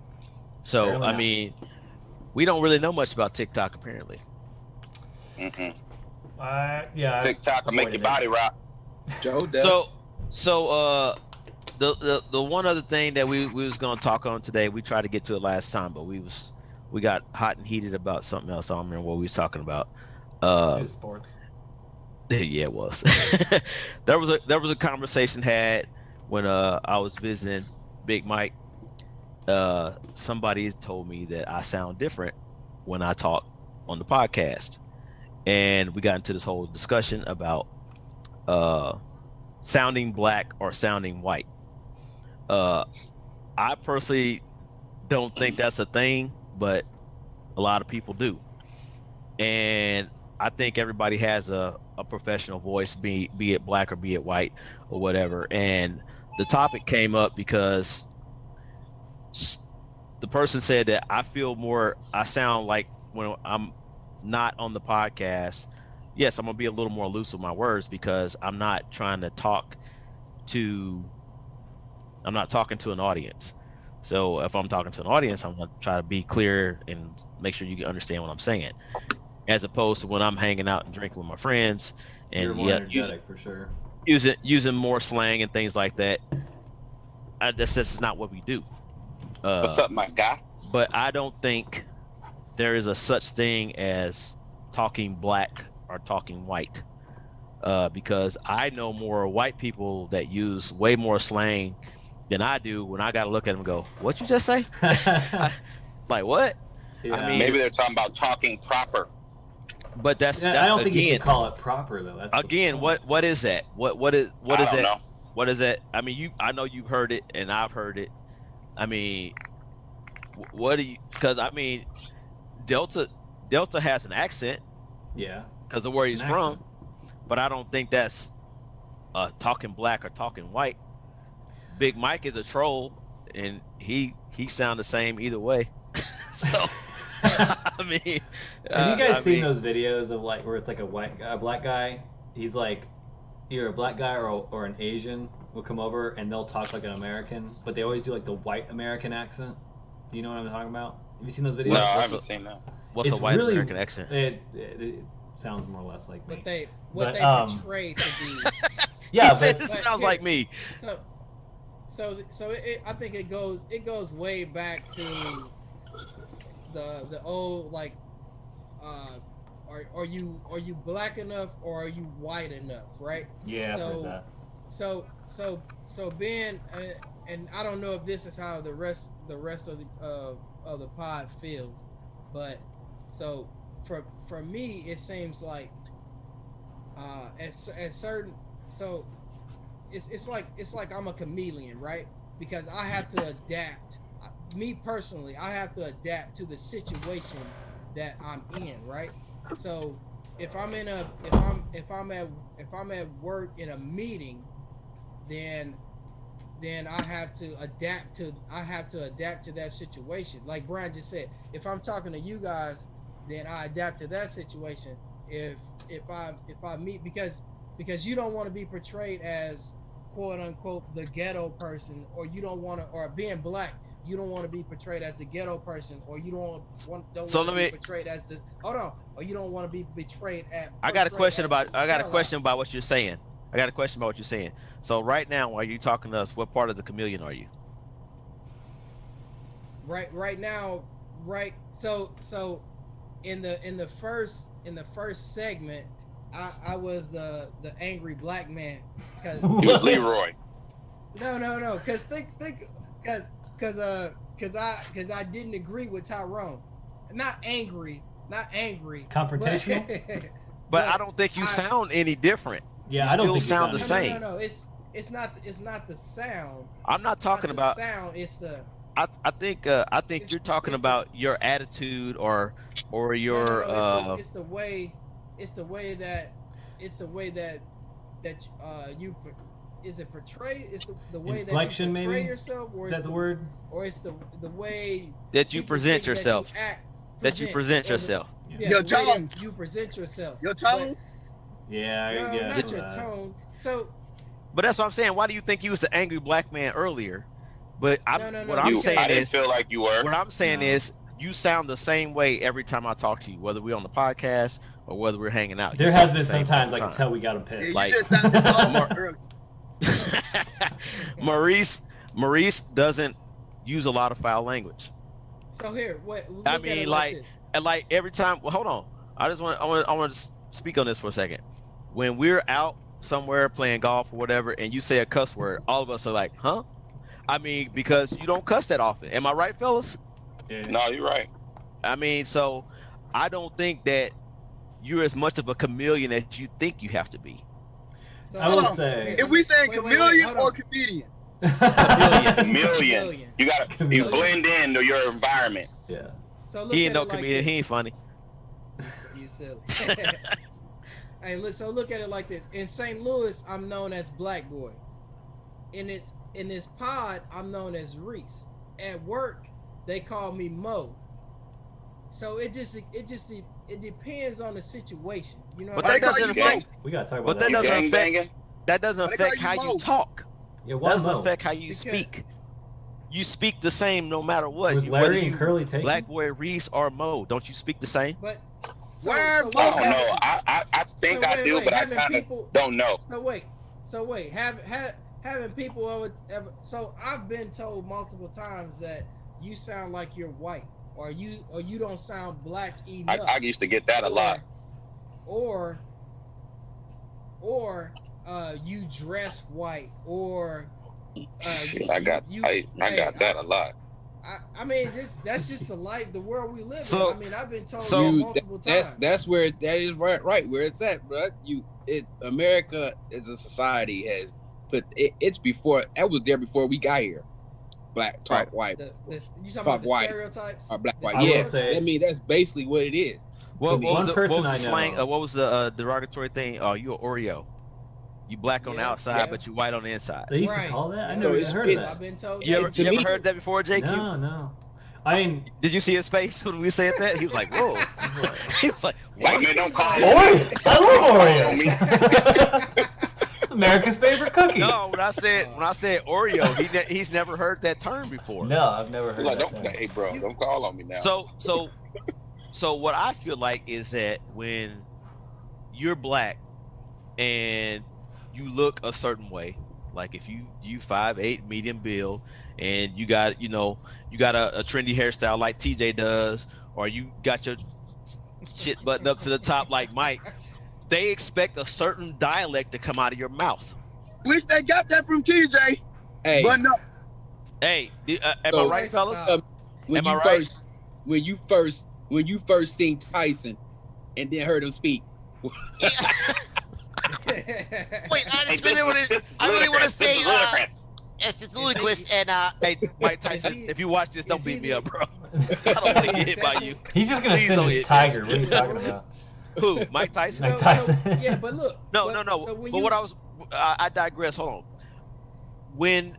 So Apparently I not. mean, we don't really know much about TikTok apparently. Yeah. TikTok will make your body rock. Joe, So the one other thing that we was gonna talk on today, we tried to get to it last time, but we got hot and heated about something else. I don't remember what we was talking about. It was sports. Yeah, it was. there was a conversation had when I was visiting Big Mike. Somebody told me that I sound different when I talk on the podcast, and we got into this whole discussion about sounding black or sounding white. I personally don't think that's a thing, but a lot of people do, and I think everybody has a professional voice, be it black or be it white or whatever. And the topic came up because the person said that I sound like when I'm not on the podcast. Yes, I'm gonna be a little more loose with my words because I'm not trying to I'm not talking to an audience. So if I'm talking to an audience, I'm gonna try to be clear and make sure you can understand what I'm saying, as opposed to when I'm hanging out and drinking with my friends and You're more energetic for sure. Using more slang and things like that. That's not what we do. What's up, my guy? But I don't think there is a such thing as talking black or talking white, because I know more white people that use way more slang than I do. When I got to look at them and go, "What you just say?" Like what? Yeah. I mean, Maybe they're talking about talking proper. But that's I don't think you again, should call it proper though. That's again, what is that? What is I don't that? know. What is that? I mean, I know you've heard it and I've heard it. I mean, what do you? Because I mean, Delta has an accent. Yeah. Because of where he's from, Accent. but I don't think that's talking black or talking white. Big Mike is a troll, and he sound the same either way. So, I mean, have you guys seen those videos of like where it's like a black guy? He's like either a black guy or an Asian will come over and they'll talk like an American, but they always do like the white American accent. Do you know what I'm talking about? Have you seen those videos? No, I haven't seen that. What's It's a white really- American accent? It sounds more or less like me. What But, they portray to be. Yeah, He says but it sounds like me. I think it goes way back to the old like, are you black enough or are you white enough, right? yeah, I've heard that. So being and I don't know if this is how the rest of the pod feels, but so for me it seems like at certain, so it's like I'm a chameleon, right? Because I have to adapt. Me personally, I have to adapt to the situation that I'm in, right? So if I'm at work in a meeting, then I have to adapt to that situation. Like Brian just said, if I'm talking to you guys, then I adapt to that situation. If I meet, because you don't want to be portrayed as quote unquote the ghetto person, or you don't want to, or being black, you don't want to be portrayed as the ghetto person, or you don't want to be portrayed as the or you don't want to be betrayed at. I got a question about what you're saying. So right now, while you're talking to us, what part of the chameleon are you? Right now, right. So in the first segment, I was the angry black man. You was Leroy. No. Because I didn't agree with Tyrone. Not angry. Confrontational? But I don't think you sound any different. Yeah, you I don't still think sound the you same. No. It's not the sound. I'm not talking about the sound. It's the I think you're talking about your attitude or your no, it's the way that you is it portray? It's the way inflection, that you portray maybe? yourself, or Is that the word? Or it's the way that you present yourself. That you present or yourself. Yeah, Your the way tone. that you present yourself. Your tone. Yeah, I No, guess. not your tone. So, But that's what I'm saying. Why do you think you was an angry black man earlier? But No, what I'm saying I didn't is, feel like you were. what I'm saying No. is, you sound the same way every time I talk to you, whether we're on the podcast or whether we're hanging out. There You has talk been the same some times I every can tell we got him Yeah, pissed. you Like- just sounded soft early. Maurice doesn't use a lot of foul language. so here, what? Look I at mean, it like, this. and like every time. Well, hold on. I want to speak on this for a second. When we're out somewhere playing golf or whatever, and you say a cuss word, all of us are like, "Huh?" I mean, because you don't cuss that often. Am I right, fellas? Yeah. No, you're right. I mean, so I don't think that you're as much of a chameleon as you think you have to be. So, I will hold on. say- If we saying Wait, chameleon hold or on. comedian, Chameleon. You gotta you blend into your environment. Yeah. So look He at ain't no it like comedian. this. He ain't funny. You silly. Hey, look at it like this. In St. Louis, I'm known as Black Boy. In this pod, I'm known as Reese. At work, they call me Mo. So it depends on the situation. You know But what I that mean? doesn't Gang. affect. We gotta talk But about that You that. doesn't gang affect. banging? That doesn't Why they affect call how you you Mo? talk. Yeah, That why doesn't Mo? affect how you Because- speak. You speak the same no matter what. Was You- whether Larry and you Curly taken? Black Boy Reese or Mo, don't you speak the same? But Where so Mo I what don't know. happened- I think so I wait, do, wait, but I having kind of people- don't know. So wait, having people ever. So I've been told multiple times that you sound like you're white, or you don't sound black enough. I used to get that a lot. Or you dress white, or I got that a lot. I mean, that's just the life, the world we live So- in. I mean, I've been told so- that You- multiple times. That's where that is right where it's at, bro. America as a society has put it's before that was there before we got here. Black talk white You talking about the white. stereotypes? or black The white. I will Yes, say- I mean that's basically what it is. What was One the, person what was the I slang? know- What was the derogatory thing? Oh, you an Oreo. You black on the Yeah, outside, yeah. but you white on the inside. They used to Right. call that? I Yeah. never So even heard of it's- I've that. been told. You that. ever, to you me- ever heard that before, JQ? No. I mean, Did you see his face when we said that? He was like, "Whoa!" He was like, White "What?" man don't call Oreo. I love on me. Oreo. It's America's favorite cookie. No, when I said Oreo, he's never heard that term before. No, I've never heard Like, that. don't, term. hey, bro, don't call on me now. So what I feel like is that when you're black and you look a certain way, like if you 5'8", medium build, and you got a trendy hairstyle like TJ does, or you got your shit buttoned up to the top like Mike, they expect a certain dialect to come out of your mouth. wish they got that from TJ, Hey, but no. Hey, am I So- right, fellas? when am you I right? when you first seen Tyson and then heard him speak. Wait, I really want to say, yes, it's ludicrous, and Hey, Mike Tyson, Is he- if you watch this, don't is beat he me the- up, bro. I don't want to get hit by you. He's just gonna Please send don't his hit. tiger. What are you talking about? Who? Mike Tyson? Mike Tyson. yeah, but look. No. So But what I digress. Hold on. When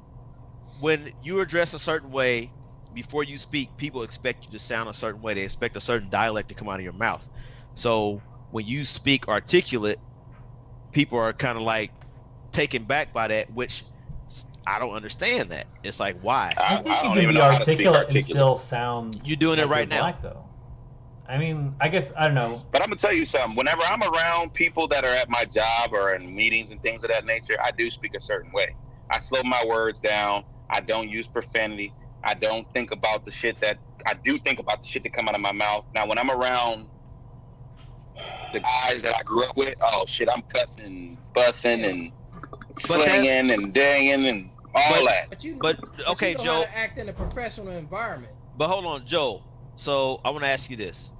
you address a certain way before you speak, people expect you to sound a certain way. They expect a certain dialect to come out of your mouth. So when you speak articulate, people are kind of like taken back by that, which I don't understand. That it's like, why? I think you don't can even be know how to speak articulate and articulate. still sound. You're doing it like right you're now. Black, though. I mean, I guess I don't know. But I'm gonna tell you something. Whenever I'm around people that are at my job or in meetings and things of that nature, I do speak a certain way. I slow my words down. I don't use profanity. I don't think about the shit that I do think about the shit that come out of my mouth. Now, when I'm around the guys that I grew up with, oh shit, I'm cussing, bussing, and slinging and danging and all that. But okay, you know Joe. how to act in a professional environment. But hold on, Joel. So I want to ask you this: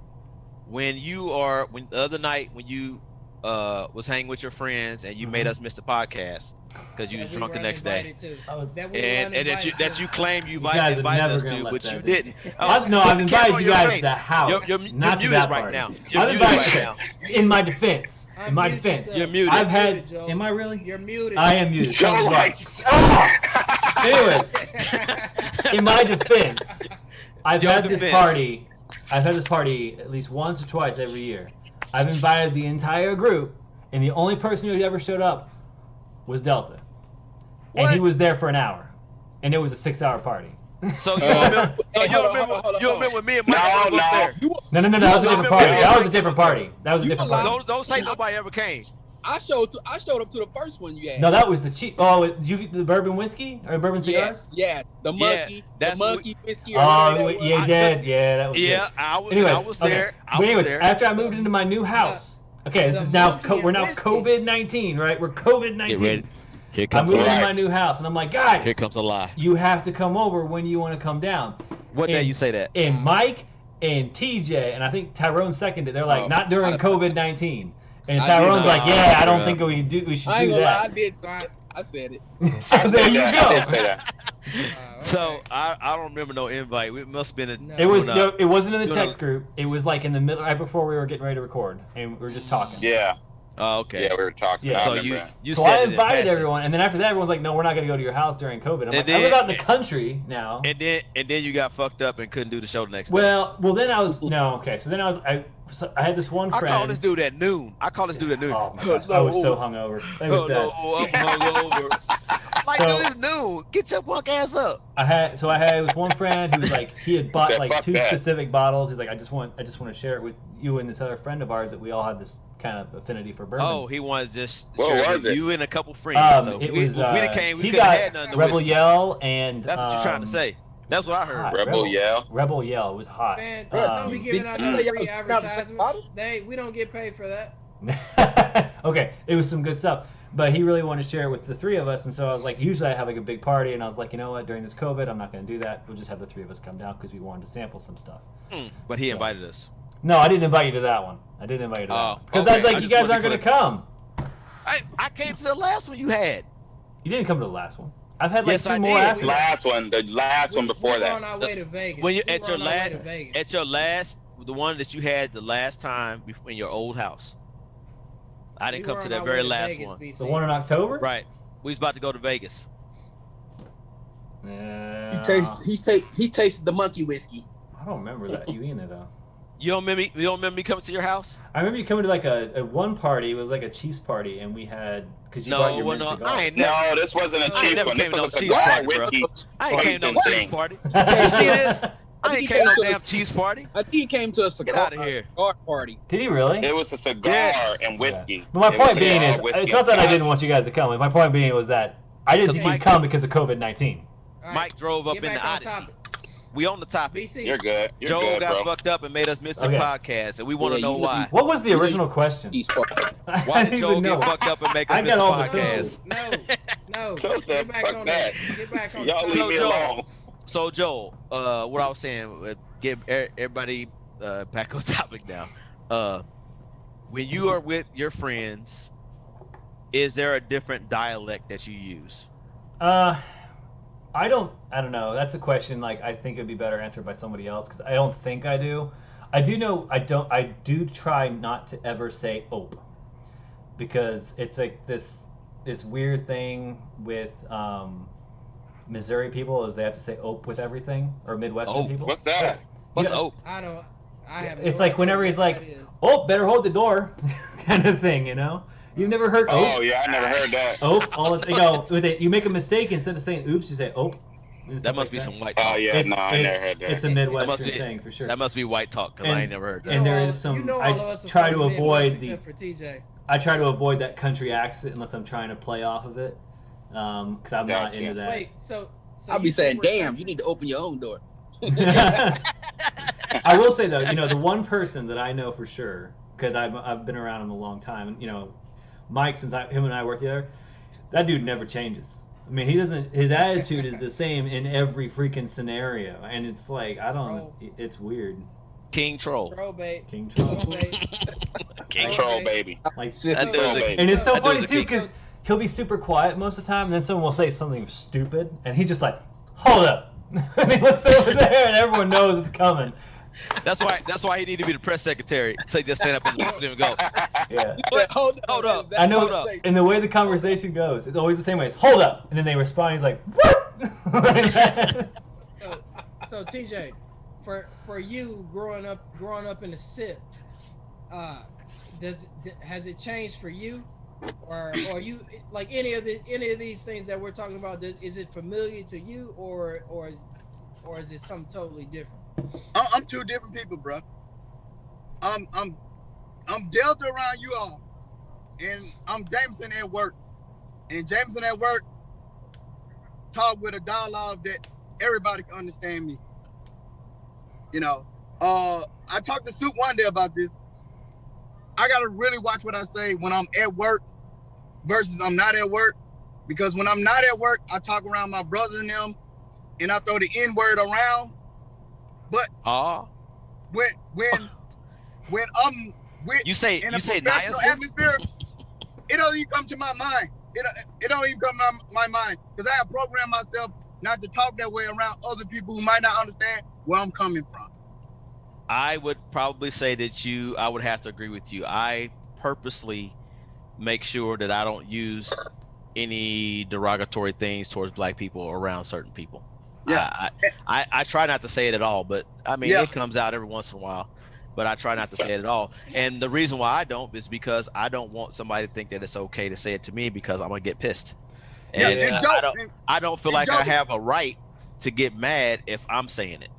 when the other night when you was hanging with your friends and you made us miss the podcast, because you was that we drunk the weren't next day. invited to. I was, That we and weren't that you invited to. claim you guys are invited never us gonna to, let but that you in. didn't. No, put I've the invited camera on you your guys face. to the house, You're not to muted that right party. now. You're I've muted invited right now. in my defense. In my Unmute defense, yourself. You're muted. I've had. muted, Joe. Am I really? You're muted. I am muted. Joe Sounds right. likes. Anyways, in my defense, I've Your had this defense. party. I've had this party at least once or twice every year. I've invited the entire group, and the only person who ever showed up was Delta, and he What? was there for an hour, and it was a 6-hour party. So you remember? So you hold on, remember? hold on, You hold on. remember me and Mike was there? No, that was a different party. That was a different party. That was a You different allowed- party. Don't say nobody ever came. I showed up to the first one you had. No, that was the cheap. Oh, did you get the bourbon whiskey or bourbon cigars? Yeah, the monkey, that's the monkey whiskey. Or Oh, whatever that was. yeah, you did. Yeah, that was Yeah, good. I was. Anyways, I was there. okay. I But was anyways, there. after I moved into my new house. Okay, this the is now monkey we're and now whiskey. COVID-19, right? We're COVID-19. Get ready. Here I'm comes moving a into lie. my new house, and I'm like, guys, Here comes a lie. you have to come over when you want to come down. What day And- you say that? And Mike and TJ, and I think Tyrone seconded. They're like, Oh, not during I- COVID-19. And I Tyrone's did like, not. yeah, I don't Bruh. think we should I ain't do gonna lie, I that. did say it. I said it. So there you I did go. say that. So I don't remember no invite. It must have been a. No. It was doing a- it wasn't in the doing a- text group. It was like in the middle, right before we were getting ready to record, and we were just talking. Yeah. Oh, okay. Yeah, we were talking. Yeah. I So remember you that. you So said I it in invited passing. everyone, and then after that, everyone's like, "No, we're not going to go to your house during COVID." I'm like, And I live then- out in the country now. And then you got fucked up and couldn't do the show the next day. Well, then I was okay. So then I had this one I friend. call this dude at noon. I call this dude at noon. Oh my gosh, I was so hungover. It was bad. Hello, I'm hungover. Like, So- dude, it's noon. Get your punk ass up. I had this one friend who was like, he had bought Yeah, like fuck 2 that. specific bottles. He's like, I just want to share it with you and this other friend of ours that we all had this kind of affinity for bourbon. Oh, he wanted just What share was with it? you and a couple friends. So it we was. done came. We He could have got had none of the Rebel whiskey. Yell and. That's what you're trying to say. That's what I heard. hot. Rebel Yell. Rebel Yell. It was hot. Man, Bro, don't be giving out did you no say free y'all got the same bottle? advertisement. We don't get paid for that. Okay, it was some good stuff. But he really wanted to share it with the 3 of us, and so I was like, usually I have like a big party, and I was like, you know what, during this COVID, I'm not going to do that. We'll just have the 3 of us come down because we wanted to sample some stuff. But he So- invited us. No, I didn't invite you to that one. I didn't invite you to that Oh, one. Because okay. I was I like, you just guys wanted aren't to going to come. I came to the last one you had. You didn't come to the last one. I've had like Yes, 2 I more did. after that. The last one before We're that. on our way to Vegas. When you We're at your on our way last to Vegas. the one that you had the last time in your old house. I didn't We come were to on that our very way to last Vegas, one. BC. The one in October? Right. We was about to go to Vegas. Yeah. He tasted the monkey whiskey. I don't remember that. You either though. You don't remember me coming to your house? I remember you coming to like a one party. It was like a Chiefs party, and we had because you No, brought your well, mint no, cigars. I ain't never. No, this wasn't a I ain't cheap never one. came This to no was a cheese cigar party, bro. whiskey. I ain't came to no Poison cheese thing. party. You see this? I ain't came to no damn cheese party. I think he came to a cigar, outta here. cigar party. Did he really? It was a cigar Yes. and whiskey. But my It was point being cigar, is, whiskey, it's not that I and didn't want you guys to come. My point being was that I didn't Because think you'd Mike- come because of COVID-19. All right, Mike drove up get in back the on Odyssey. topic. We on the topic. BC, You're good. You're Joe good, got bro. fucked up and made us miss the Okay. podcast, and we want to Yeah, know you- why. What was the original question? Cheese party. I Why didn't did Joe even know. get fucked up and make I us miss got the all the podcast? no. Joe said, Get back "Fuck on that." Get back on Y'all topic. leave me Joe- alone. So Joel, what I was saying, give everybody back on topic now. When you are with your friends, is there a different dialect that you use? I don't know. That's a question. Like, I think it'd be better answered by somebody else because I don't think I do. I do know. I do try not to ever say "ope" because it's like this weird thing with Missouri people is they have to say "ope" with everything, or Midwestern Ope. people. What's that? What's Yeah. ope? I have. It's no like idea whenever what he's like, that is. "Oh, better hold the door," kind of thing. You know, you've never heard "ope." Oh, yeah, I never heard that. Ope. All the, you know, with it, you make a mistake instead of saying "oops," you say "ope." and That stuff must like be that. some white Oh, talk. yeah, no, I never heard It's that. a Midwestern must be- thing for sure. That must be white talk because I And- ain't never heard that. and You know there all- is some. You know I all of us are try from to the avoid Midwest the. except for TJ. I try to avoid that country accent unless I'm trying to play off of it, because I'm not Gotcha. into that. Wait, so I'll you be saying, we're damn, country- you need to open your own door. I will say though, the one person that I know for sure, because I've been around him a long time, and Mike, since him and I work together, that dude never changes. I mean, he doesn't. His attitude is the same in every freaking scenario, and it's like it's weird. King Troll. Probate. King Troll. Probate. King Control, baby. Like, That dude's a- baby. and it's so That funny dude's a too king. because he'll be super quiet most of the time, and then someone will say something stupid, and he's just like, hold up. And he looks over there, and everyone knows it's coming. That's why he need to be the press secretary. So he just stand up and go. Yeah. Hold up. I know, Hold up. and the way the conversation goes, it's always the same way. It's hold up, and then they respond. He's like, what? So TJ, for you growing up in the SIP, has it changed for you, or you like any of these things that we're talking about? Is it familiar to you, or is it something totally different? I'm two different people, bro. I'm Delta around you all, and I'm Jameson at work. And Jameson at work talk with a dialogue that everybody can understand me. You know, I talked to Soup one day about this. I gotta really watch what I say when I'm at work versus I'm not at work, because when I'm not at work, I talk around my brothers and them, and I throw the N-word around. But when I'm with you say professional atmosphere, it don't even come to my mind. It don't even come to my mind, because I have programmed myself not to talk that way around other people who might not understand where I'm coming from. I would probably say that I would have to agree with you. I purposely make sure that I don't use any derogatory things towards black people around certain people. Yeah. I try not to say it at all, but I mean, it comes out every once in a while, but I try not to say it at all. And the reason why I don't is because I don't want somebody to think that it's okay to say it to me, because I'm going to get pissed. And I don't feel like I have a right to get mad if I'm saying it.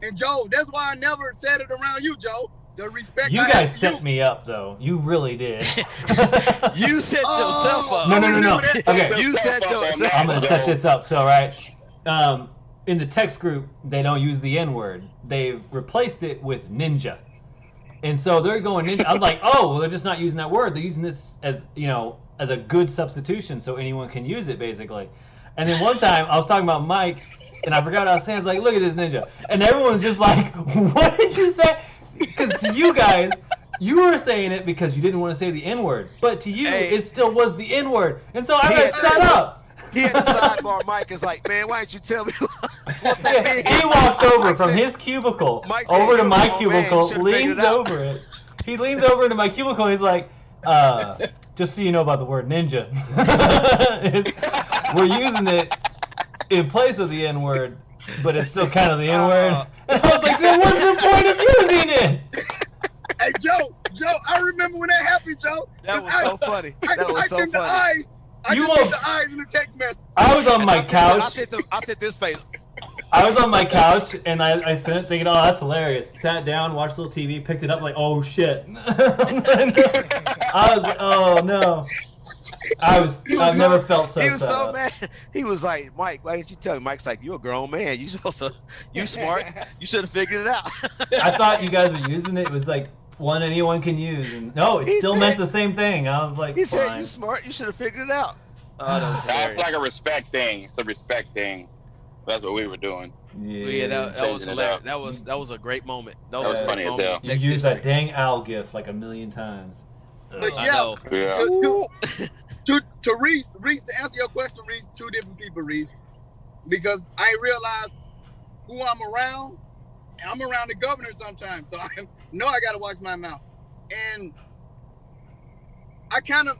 And Joe, that's why I never said it around you, Joe. The respect you guys set me up, though. You really did. You set yourself up. No. Okay. You set yourself up. I'm going to set this up. So, right. In the text group, they don't use the N-word. They've replaced it with ninja. And so they're going ninja. I'm like, oh, well, they're just not using that word. They're using this as, as a good substitution so anyone can use it, basically. And then one time, I was talking about Mike, and I forgot what I was saying. I was like, look at this ninja. And everyone's just like, what did you say? Because to you guys, you were saying it because you didn't want to say the N-word. But to you, it still was the N-word. And so I got set up. He at the sidebar, Mike is like, man, why didn't you tell me what that means? He walks over from his cubicle over to my cubicle, leans over it. He leans over into my cubicle, and he's like, just so you know about the word ninja. We're using it in place of the N-word, but it's still kind of the N-word. And I was like, then what's the point of using it? Hey, Joe, I remember when that happened, Joe. That was so funny. That was so funny. I just put the eyes in the text message. I was on my couch. I said this face. I was on my couch, and I sent it thinking, oh, that's hilarious. Sat down, watched a little TV, picked it up, like, oh, shit. I was like, oh, no. I've never felt so sad. He was so mad. He was like, Mike, why didn't you tell me? Mike's like, you're a grown man. You smart. You should have figured it out. I thought you guys were using it. It was like one anyone can use. And no, it still meant the same thing. I was like, he said, you're smart. You should have figured it out. That's like a respect thing. It's a respect thing. That's what we were doing. Yeah, that was hilarious. That was a great moment. That was funny as hell. You used that dang owl gif like a million times. But Yeah. To Reese, to answer your question, Reese, two different people, Reese, because I realize who I'm around, and I'm around the governor sometimes, so I know I got to watch my mouth. And I kind of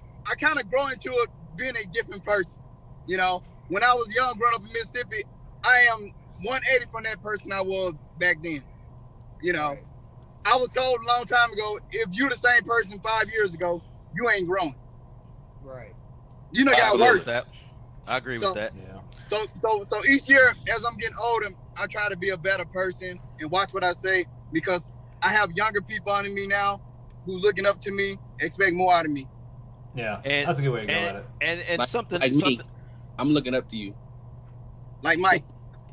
grow into it being a different person. You know, when I was young, growing up in Mississippi, I am 180 from that person I was back then. You know, I was told a long time ago, if you're the same person 5 years ago, you ain't growing. Right. You know, got work. I agree with that. Yeah. So each year, as I'm getting older, I try to be a better person and watch what I say, because I have younger people under me now who's looking up to me, expect more out of me. Yeah, that's a good way to go at it. And something like me, I'm looking up to you. Like Mike.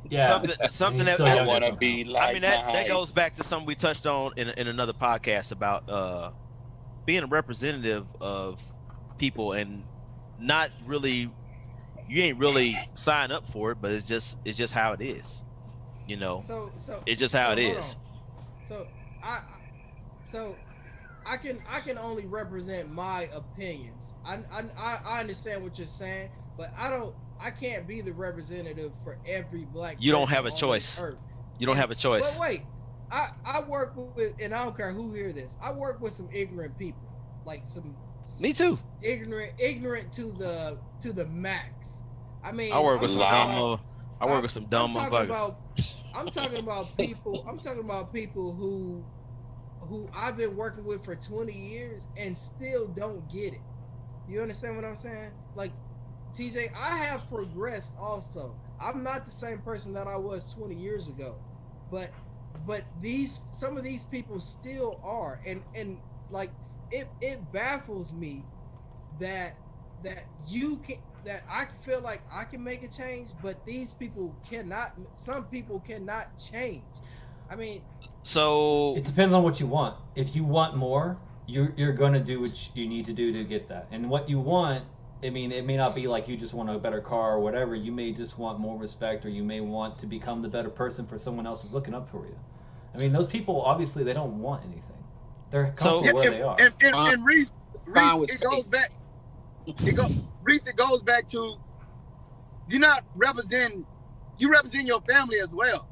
Yeah. Something that I want to be like. I mean, that goes back to something we touched on in another podcast about being a representative of people and not really, you ain't really sign up for it, but it's just how it is, you know. So it's just how it is. So I can only represent my opinions. I understand what you're saying, but I can't be the representative for every black. You don't have a person on choice. this earth. You don't have a choice. But wait, I work with, and I don't care who hear this. I work with some ignorant people, like some. Me too. Ignorant to the max. I mean, I work with some dumb. about- I work with some dumb I'm talking motherfuckers. I'm talking about people. I'm talking about people who I've been working with for 20 years and still don't get it. You understand what I'm saying? Like, TJ, I have progressed also. I'm not the same person that I was 20 years ago, but some of these people still are, and like it baffles me that I feel like I can make a change, but these people cannot. Some people cannot change. I mean, So It depends on what you want. If you want more, you're going to do what you need to do to get that. And what you want, I mean, it may not be like you just want a better car or whatever. You may just want more respect, or you may want to become the better person for someone else who's looking up for you. I mean, those people, obviously, they don't want anything. They're comfortable where they are. And Reese, fine with it goes space. back. Reese, it goes back to you represent your family as well.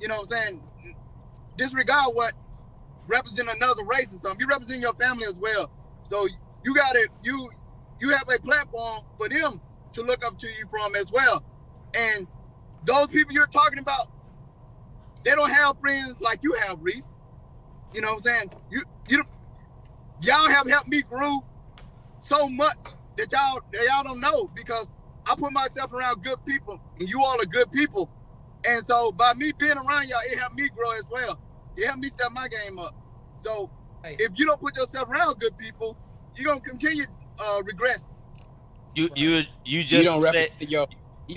You know what I'm saying? Disregard what represent another race or something. You represent your family as well. So you have a platform for them to look up to you from as well. And those people you're talking about, they don't have friends like you have, Reese. You know what I'm saying? Y'all have helped me grow so much that y'all don't know, because I put myself around good people, and you all are good people. And so by me being around y'all, it helped me grow as well. It helped me step my game up. So if you don't put yourself around good people, you're gonna continue regress. you You just don't said,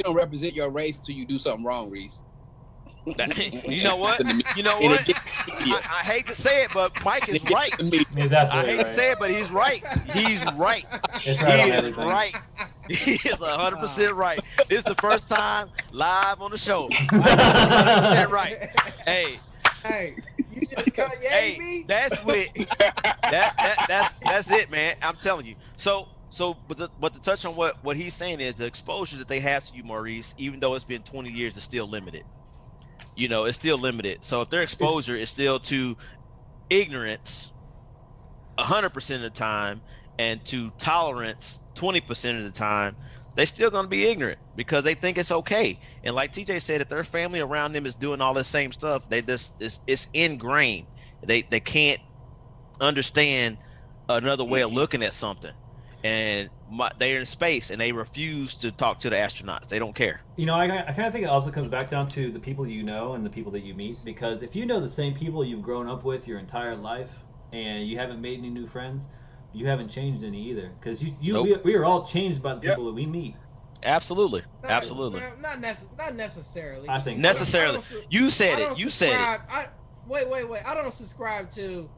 represent your race till you do something wrong, Reese. you know what? You know what? I hate to say it, but Mike is right. He's I absolutely hate right. to say it, but he's right. He's right. It's He right on is everything. right. He is 100% right. This is the first time live on the show. 100% right. Hey, you just Kanye me. that's it, man. I'm telling you. But to touch on what he's saying is the exposure that they have to you, Maurice, even though it's been 20 years, is still limited. You know, it's still limited. So if their exposure is still to ignorance 100% of the time and to tolerance 20% of the time, they're still going to be ignorant because they think it's okay. And like TJ said, if their family around them is doing all this same stuff, it's ingrained. They can't understand another way of looking at something. And they're in space and they refuse to talk to the astronauts. They don't care. You know, I kind of think it also comes back down to the people you know and the people that you meet. Because if you know the same people you've grown up with your entire life and you haven't made any new friends, you haven't changed any either. Because Nope. we are all changed by the people that we meet. Absolutely. Absolutely. Not necessarily. I think Necessarily. So. You said it. You said it. Wait. I don't subscribe to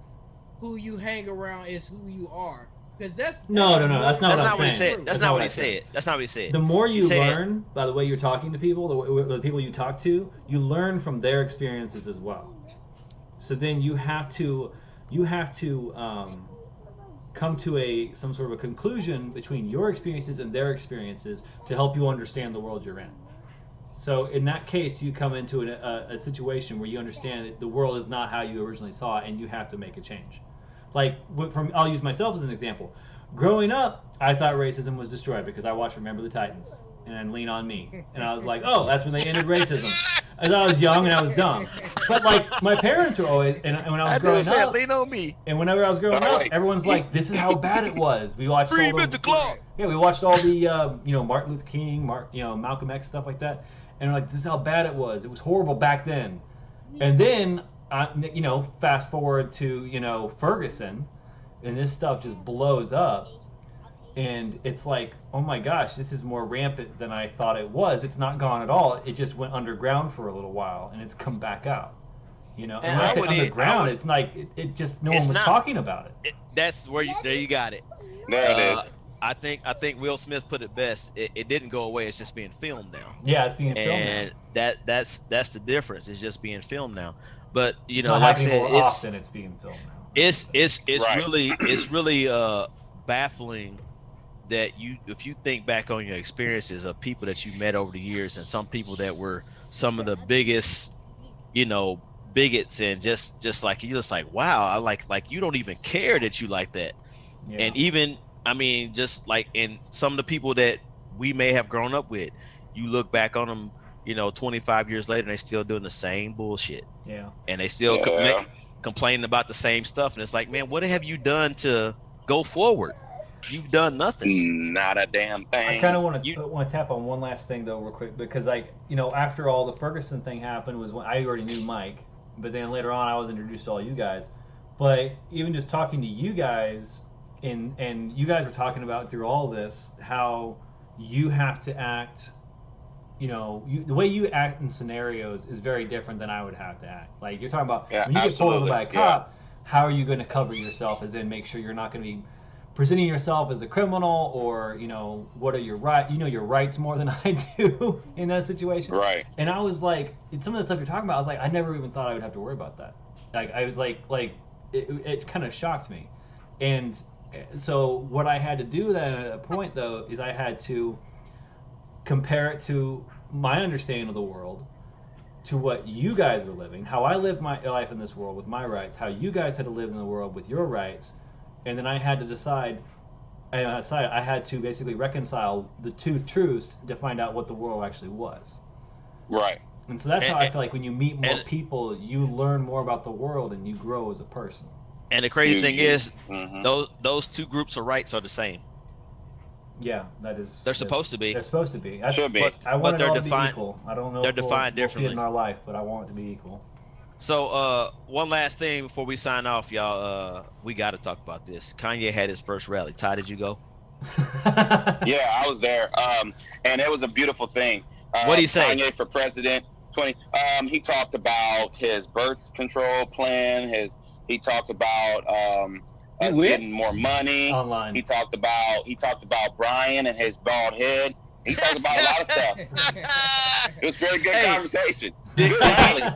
who you hang around is who you are. Because that's No, that's not what I'm saying. That's not what he said. That's not what he said. The more you learn by the way you're talking to people, the people you talk to, you learn from their experiences as well. So then you have to come to some sort of a conclusion between your experiences and their experiences to help you understand the world you're in. So in that case, you come into a situation where you understand that the world is not how you originally saw it, and you have to make a change. Like, I'll use myself as an example. Growing up, I thought racism was destroyed because I watched Remember the Titans and Lean on Me. And I was like, oh, that's when they ended racism. As I was young and I was dumb. But, like, my parents were always, and when I was growing up, Lean on me. and whenever I was growing up, everyone's like, this is how bad it was. We watched Free Mr. Clark. Yeah, we watched all the, Martin Luther King, Malcolm X, stuff like that. And we're like, this is how bad it was. It was horrible back then. And then, fast forward to, Ferguson, and this stuff just blows up. And it's like, oh my gosh, this is more rampant than I thought it was. It's not gone at all. It just went underground for a little while, and it's come back out. And when I say underground, it's like, it just, no one was talking about it. That's where there you got it. There it is. I think Will Smith put it best. It didn't go away. It's just being filmed now. Yeah, it's being filmed and now. that's the difference. It's just being filmed now. But It's like I said, often it's being filmed now. It's Right. really baffling that if you think back on your experiences of people that you met over the years, and some people that were some of the biggest, bigots, and just like you're just like, wow, I like you don't even care that you like that. Yeah. And even, I mean, just like in some of the people that we may have grown up with, you look back on them, 25 years later, and they're still doing the same bullshit. Yeah. And they still complaining about the same stuff. And it's like, man, what have you done to go forward? You've done nothing. Not a damn thing. I kind of want to tap on one last thing though, real quick, because after all the Ferguson thing happened was when I already knew Mike, but then later on I was introduced to all you guys. But even just talking to you guys, and you guys were talking about through all this how you have to act. The way you act in scenarios is very different than I would have to act. Like you're talking about when you get pulled over by a cop, how are you going to cover yourself? As in, make sure you're not going to be presenting yourself as a criminal, or what are your rights? You know your rights more than I do in that situation. Right. And I was like, some of the stuff you're talking about, I was like, I never even thought I would have to worry about that. Like I was like it kind of shocked me. And so what I had to do then at a point though is I had to compare it to my understanding of the world, to what you guys were living, how I lived my life in this world with my rights, how you guys had to live in the world with your rights, and then I had to decide. I had to basically reconcile the two truths to find out what the world actually was. Right. And so that's how I feel like when you meet more people, you learn more about the world and you grow as a person. And the crazy thing is, those two groups of rights are the same. Yeah, that is. They're supposed to be. They're supposed to be. Should be. I want they're it all to defined. be equal. I don't know. They're if defined we'll see differently it in our life, but I want it to be equal. So, one last thing before we sign off, y'all. We got to talk about this. Kanye had his first rally. Ty, did you go? Yeah, I was there. And it was a beautiful thing. What did he say? Kanye for president. He talked about his birth control plan. He talked about us getting more money. Online. He talked about Brian and his bald head. He talked about a lot of stuff. It was a very good conversation. Good rally.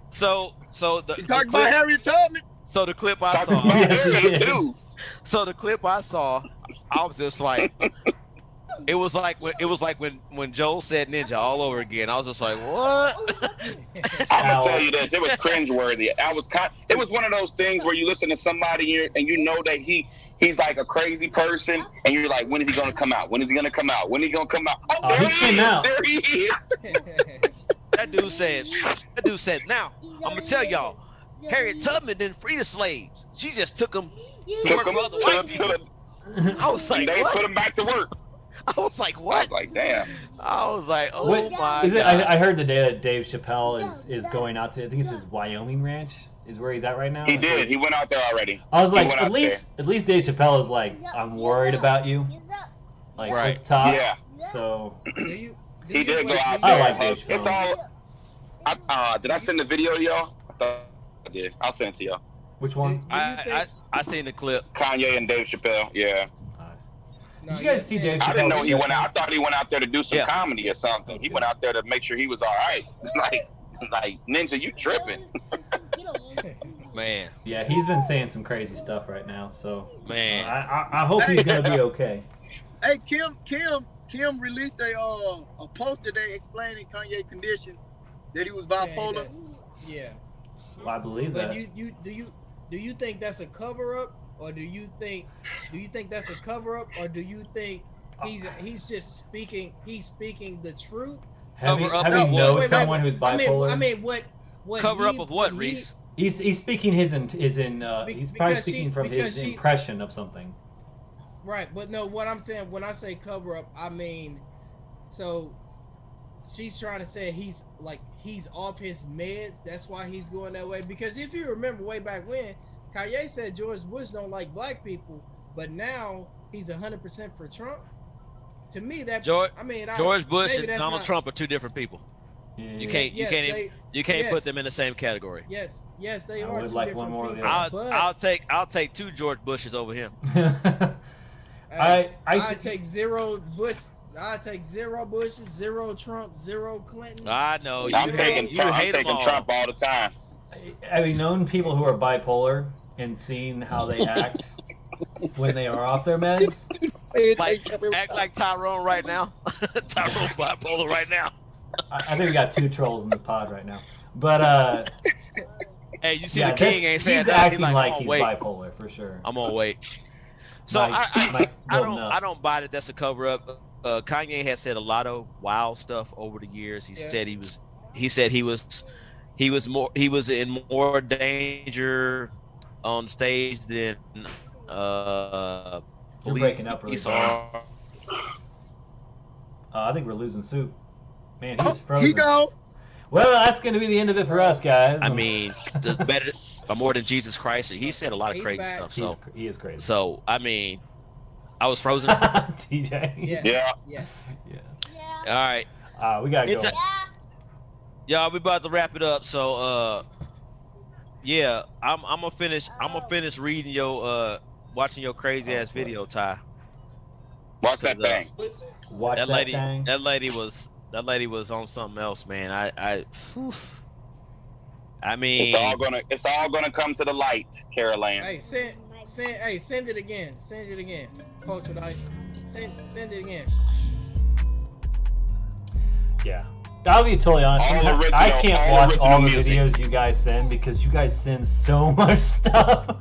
So You talking about Harriet Tubman? So the clip I saw. So the clip I saw, I was just like, it was like when Joel said ninja all over again. I was just like, what? I'm gonna tell you this, it was cringeworthy. It was one of those things where you listen to somebody and you know that he's like a crazy person, and you're like, when is he gonna come out? When is he gonna come out? When is he gonna come out? Oh, there he came out. There he is. That dude said, now I'm gonna tell y'all, Harriet Tubman didn't free the slaves. She just took them to work for other white people. I was like, they what? put them back to work. I was like, what? I was like, damn. I was like, oh my God. I heard the day that Dave Chappelle is going out to, I think it's his Wyoming ranch is where he's at right now. He did. He went out there already. I was like, at least Dave Chappelle is like, I'm worried about you. Like, let's talk. Yeah. So. He did go out there. I like Dave Chappelle. It's all. Did I send the video to y'all? I thought I did. I'll send it to y'all. Which one? I seen the clip. Kanye and Dave Chappelle. Yeah. Did you guys see Dave Chappelle? I didn't know he went out. I thought he went out there to do some comedy or something. He went out there to make sure he was all right. It's like Ninja, you tripping? Man. Yeah, he's been saying some crazy stuff right now. So man, I hope he's gonna be okay. Hey, Kim released a post today explaining Kanye's condition, that he was bipolar. Yeah. Well, I believe that. But do you think that's a cover up, or do you think that's a cover up, or do you think he's just speaking the truth? Having known someone who's bipolar. I mean, what cover up of what, Reese? He's speaking he's probably speaking from his impression of something. Right, but no, what I'm saying when I say cover up, I mean, so she's trying to say he's off his meds. That's why he's going that way. Because if you remember way back when, Kanye said George Bush don't like black people, but now he's 100% for Trump. To me, that George Bush and Donald Trump are two different people. Yeah. You can't put them in the same category. Yes, they are. I would like one more. I'll take two George Bushes over him. I take zero Bush. I take zero Bushes, zero Trump, zero Clinton. I know. I'm taking Trump all the time. Having known people who are bipolar, and seeing how they act when they are off their meds. Act like Tyrone right now. Tyrone bipolar right now. I think we got 2 trolls in the pod right now. But hey, you see the king ain't saying he's that. acting He's like like, he's wait. bipolar for sure. I'm gonna wait. So I don't buy that that's a cover up. Kanye has said a lot of wild stuff over the years. He said he was in more danger on stage than You're breaking up really bad. I think we're losing Soup. Man, he's frozen. He go. Well, that's going to be the end of it for us, guys. I mean, better more than Jesus Christ. He said a lot of crazy stuff. So he is crazy. So I mean, I was frozen. TJ. Yes. Yeah. Yes. Yeah. All right. We gotta go. Y'all, we about to wrap it up. So yeah, I'm gonna finish reading your watching your crazy ass video, Ty. Watch that thing. Watch that lady. thing. That lady was on something else, man. I mean, it's all gonna come to the light, Caroline. Hey, send it again. Send it again. Cultured Ice. Send it again. Yeah. I'll be totally honest. I can't watch all the videos you guys send because you guys send so much stuff.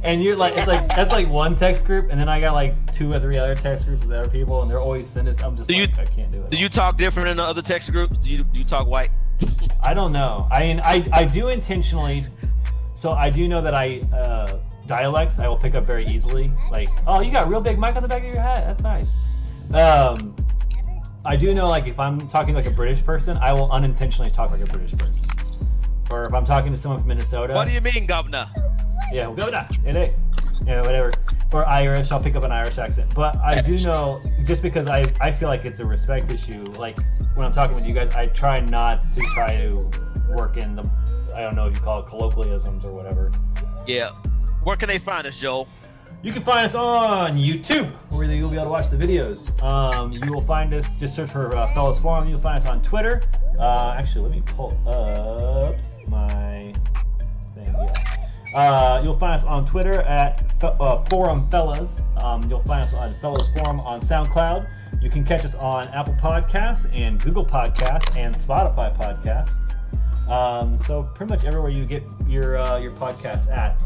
And you're like, that's like one text group, and then I got like 2 or 3 other text groups with other people, and they're always sending. I'm just I can't do it. Do you talk different in the other text groups? Do you talk white? I don't know. I mean, I do intentionally. So I do know that dialects I will pick up very easily. Like, oh, you got a real big mic on the back of your hat. That's nice. I do know, like, if I'm talking like a British person, I will unintentionally talk like a British person. Or if I'm talking to someone from Minnesota. What do you mean, governor? Yeah, well, governor. Yeah, whatever. Or Irish, I'll pick up an Irish accent. But I do know, just because I feel like it's a respect issue, like, when I'm talking with you guys, I try not to try to work in the, I don't know if you call it colloquialisms or whatever. Yeah. Where can they find us, Joel? You can find us on YouTube, where you'll be able to watch the videos. You will find us, just search for Fellas Forum. You'll find us on Twitter. Actually, let me pull up my thing. Yeah. You'll find us on Twitter at Forum Fellas. You'll find us on Fellas Forum on SoundCloud. You can catch us on Apple Podcasts and Google Podcasts and Spotify Podcasts. So pretty much everywhere you get your podcasts at.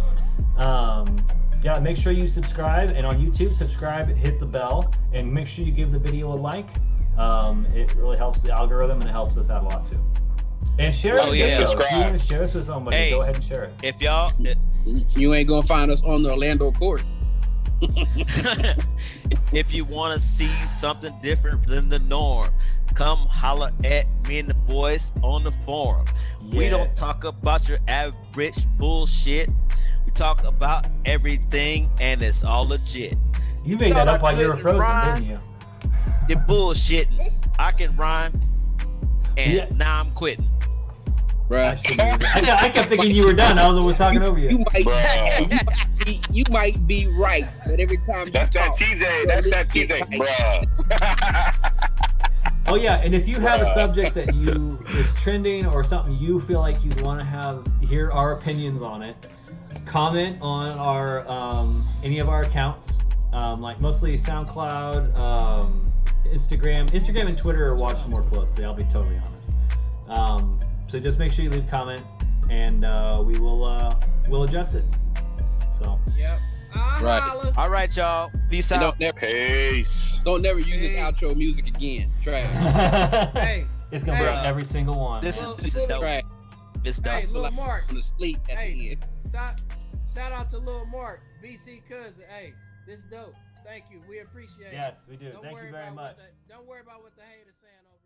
Yeah, make sure you subscribe, and on YouTube, subscribe, hit the bell, and make sure you give the video a like. It really helps the algorithm, and it helps us out a lot too. And share it. Yeah. If you want to share this with somebody, go ahead and share it. If y'all, you ain't gonna find us on the Orlando court. if you want to see something different than the norm, come holler at me and the boys on the forum. Yeah. We don't talk about your average bullshit. We talk about everything, and it's all legit. You made that up while you were frozen, didn't you? You're bullshitting. I can rhyme, and now I'm quitting. Right. I kept thinking you were done. I was always talking over you. You might be right, but every time that's you talk, that's that TJ, bruh. Oh yeah, and if you have a subject that is trending or something you feel like you want to hear our opinions on it, comment on our any of our accounts, like mostly SoundCloud, Instagram and Twitter are watched more closely. I'll be totally honest. So just make sure you leave a comment, and we'll adjust it. So. Yep. Right. All right, y'all. Peace out. Peace. Don't never use this outro music again. Try it. Hey. It's gonna be on every single one. This is dope. Right. It's dope. Hey, Lil Mark. I'm gonna sleep at the end. Shout out to Lil Mark, BC cousin. Hey, this is dope. Thank you. We appreciate it. Yes, we do. Don't Thank you very much. Don't worry about what the haters saying over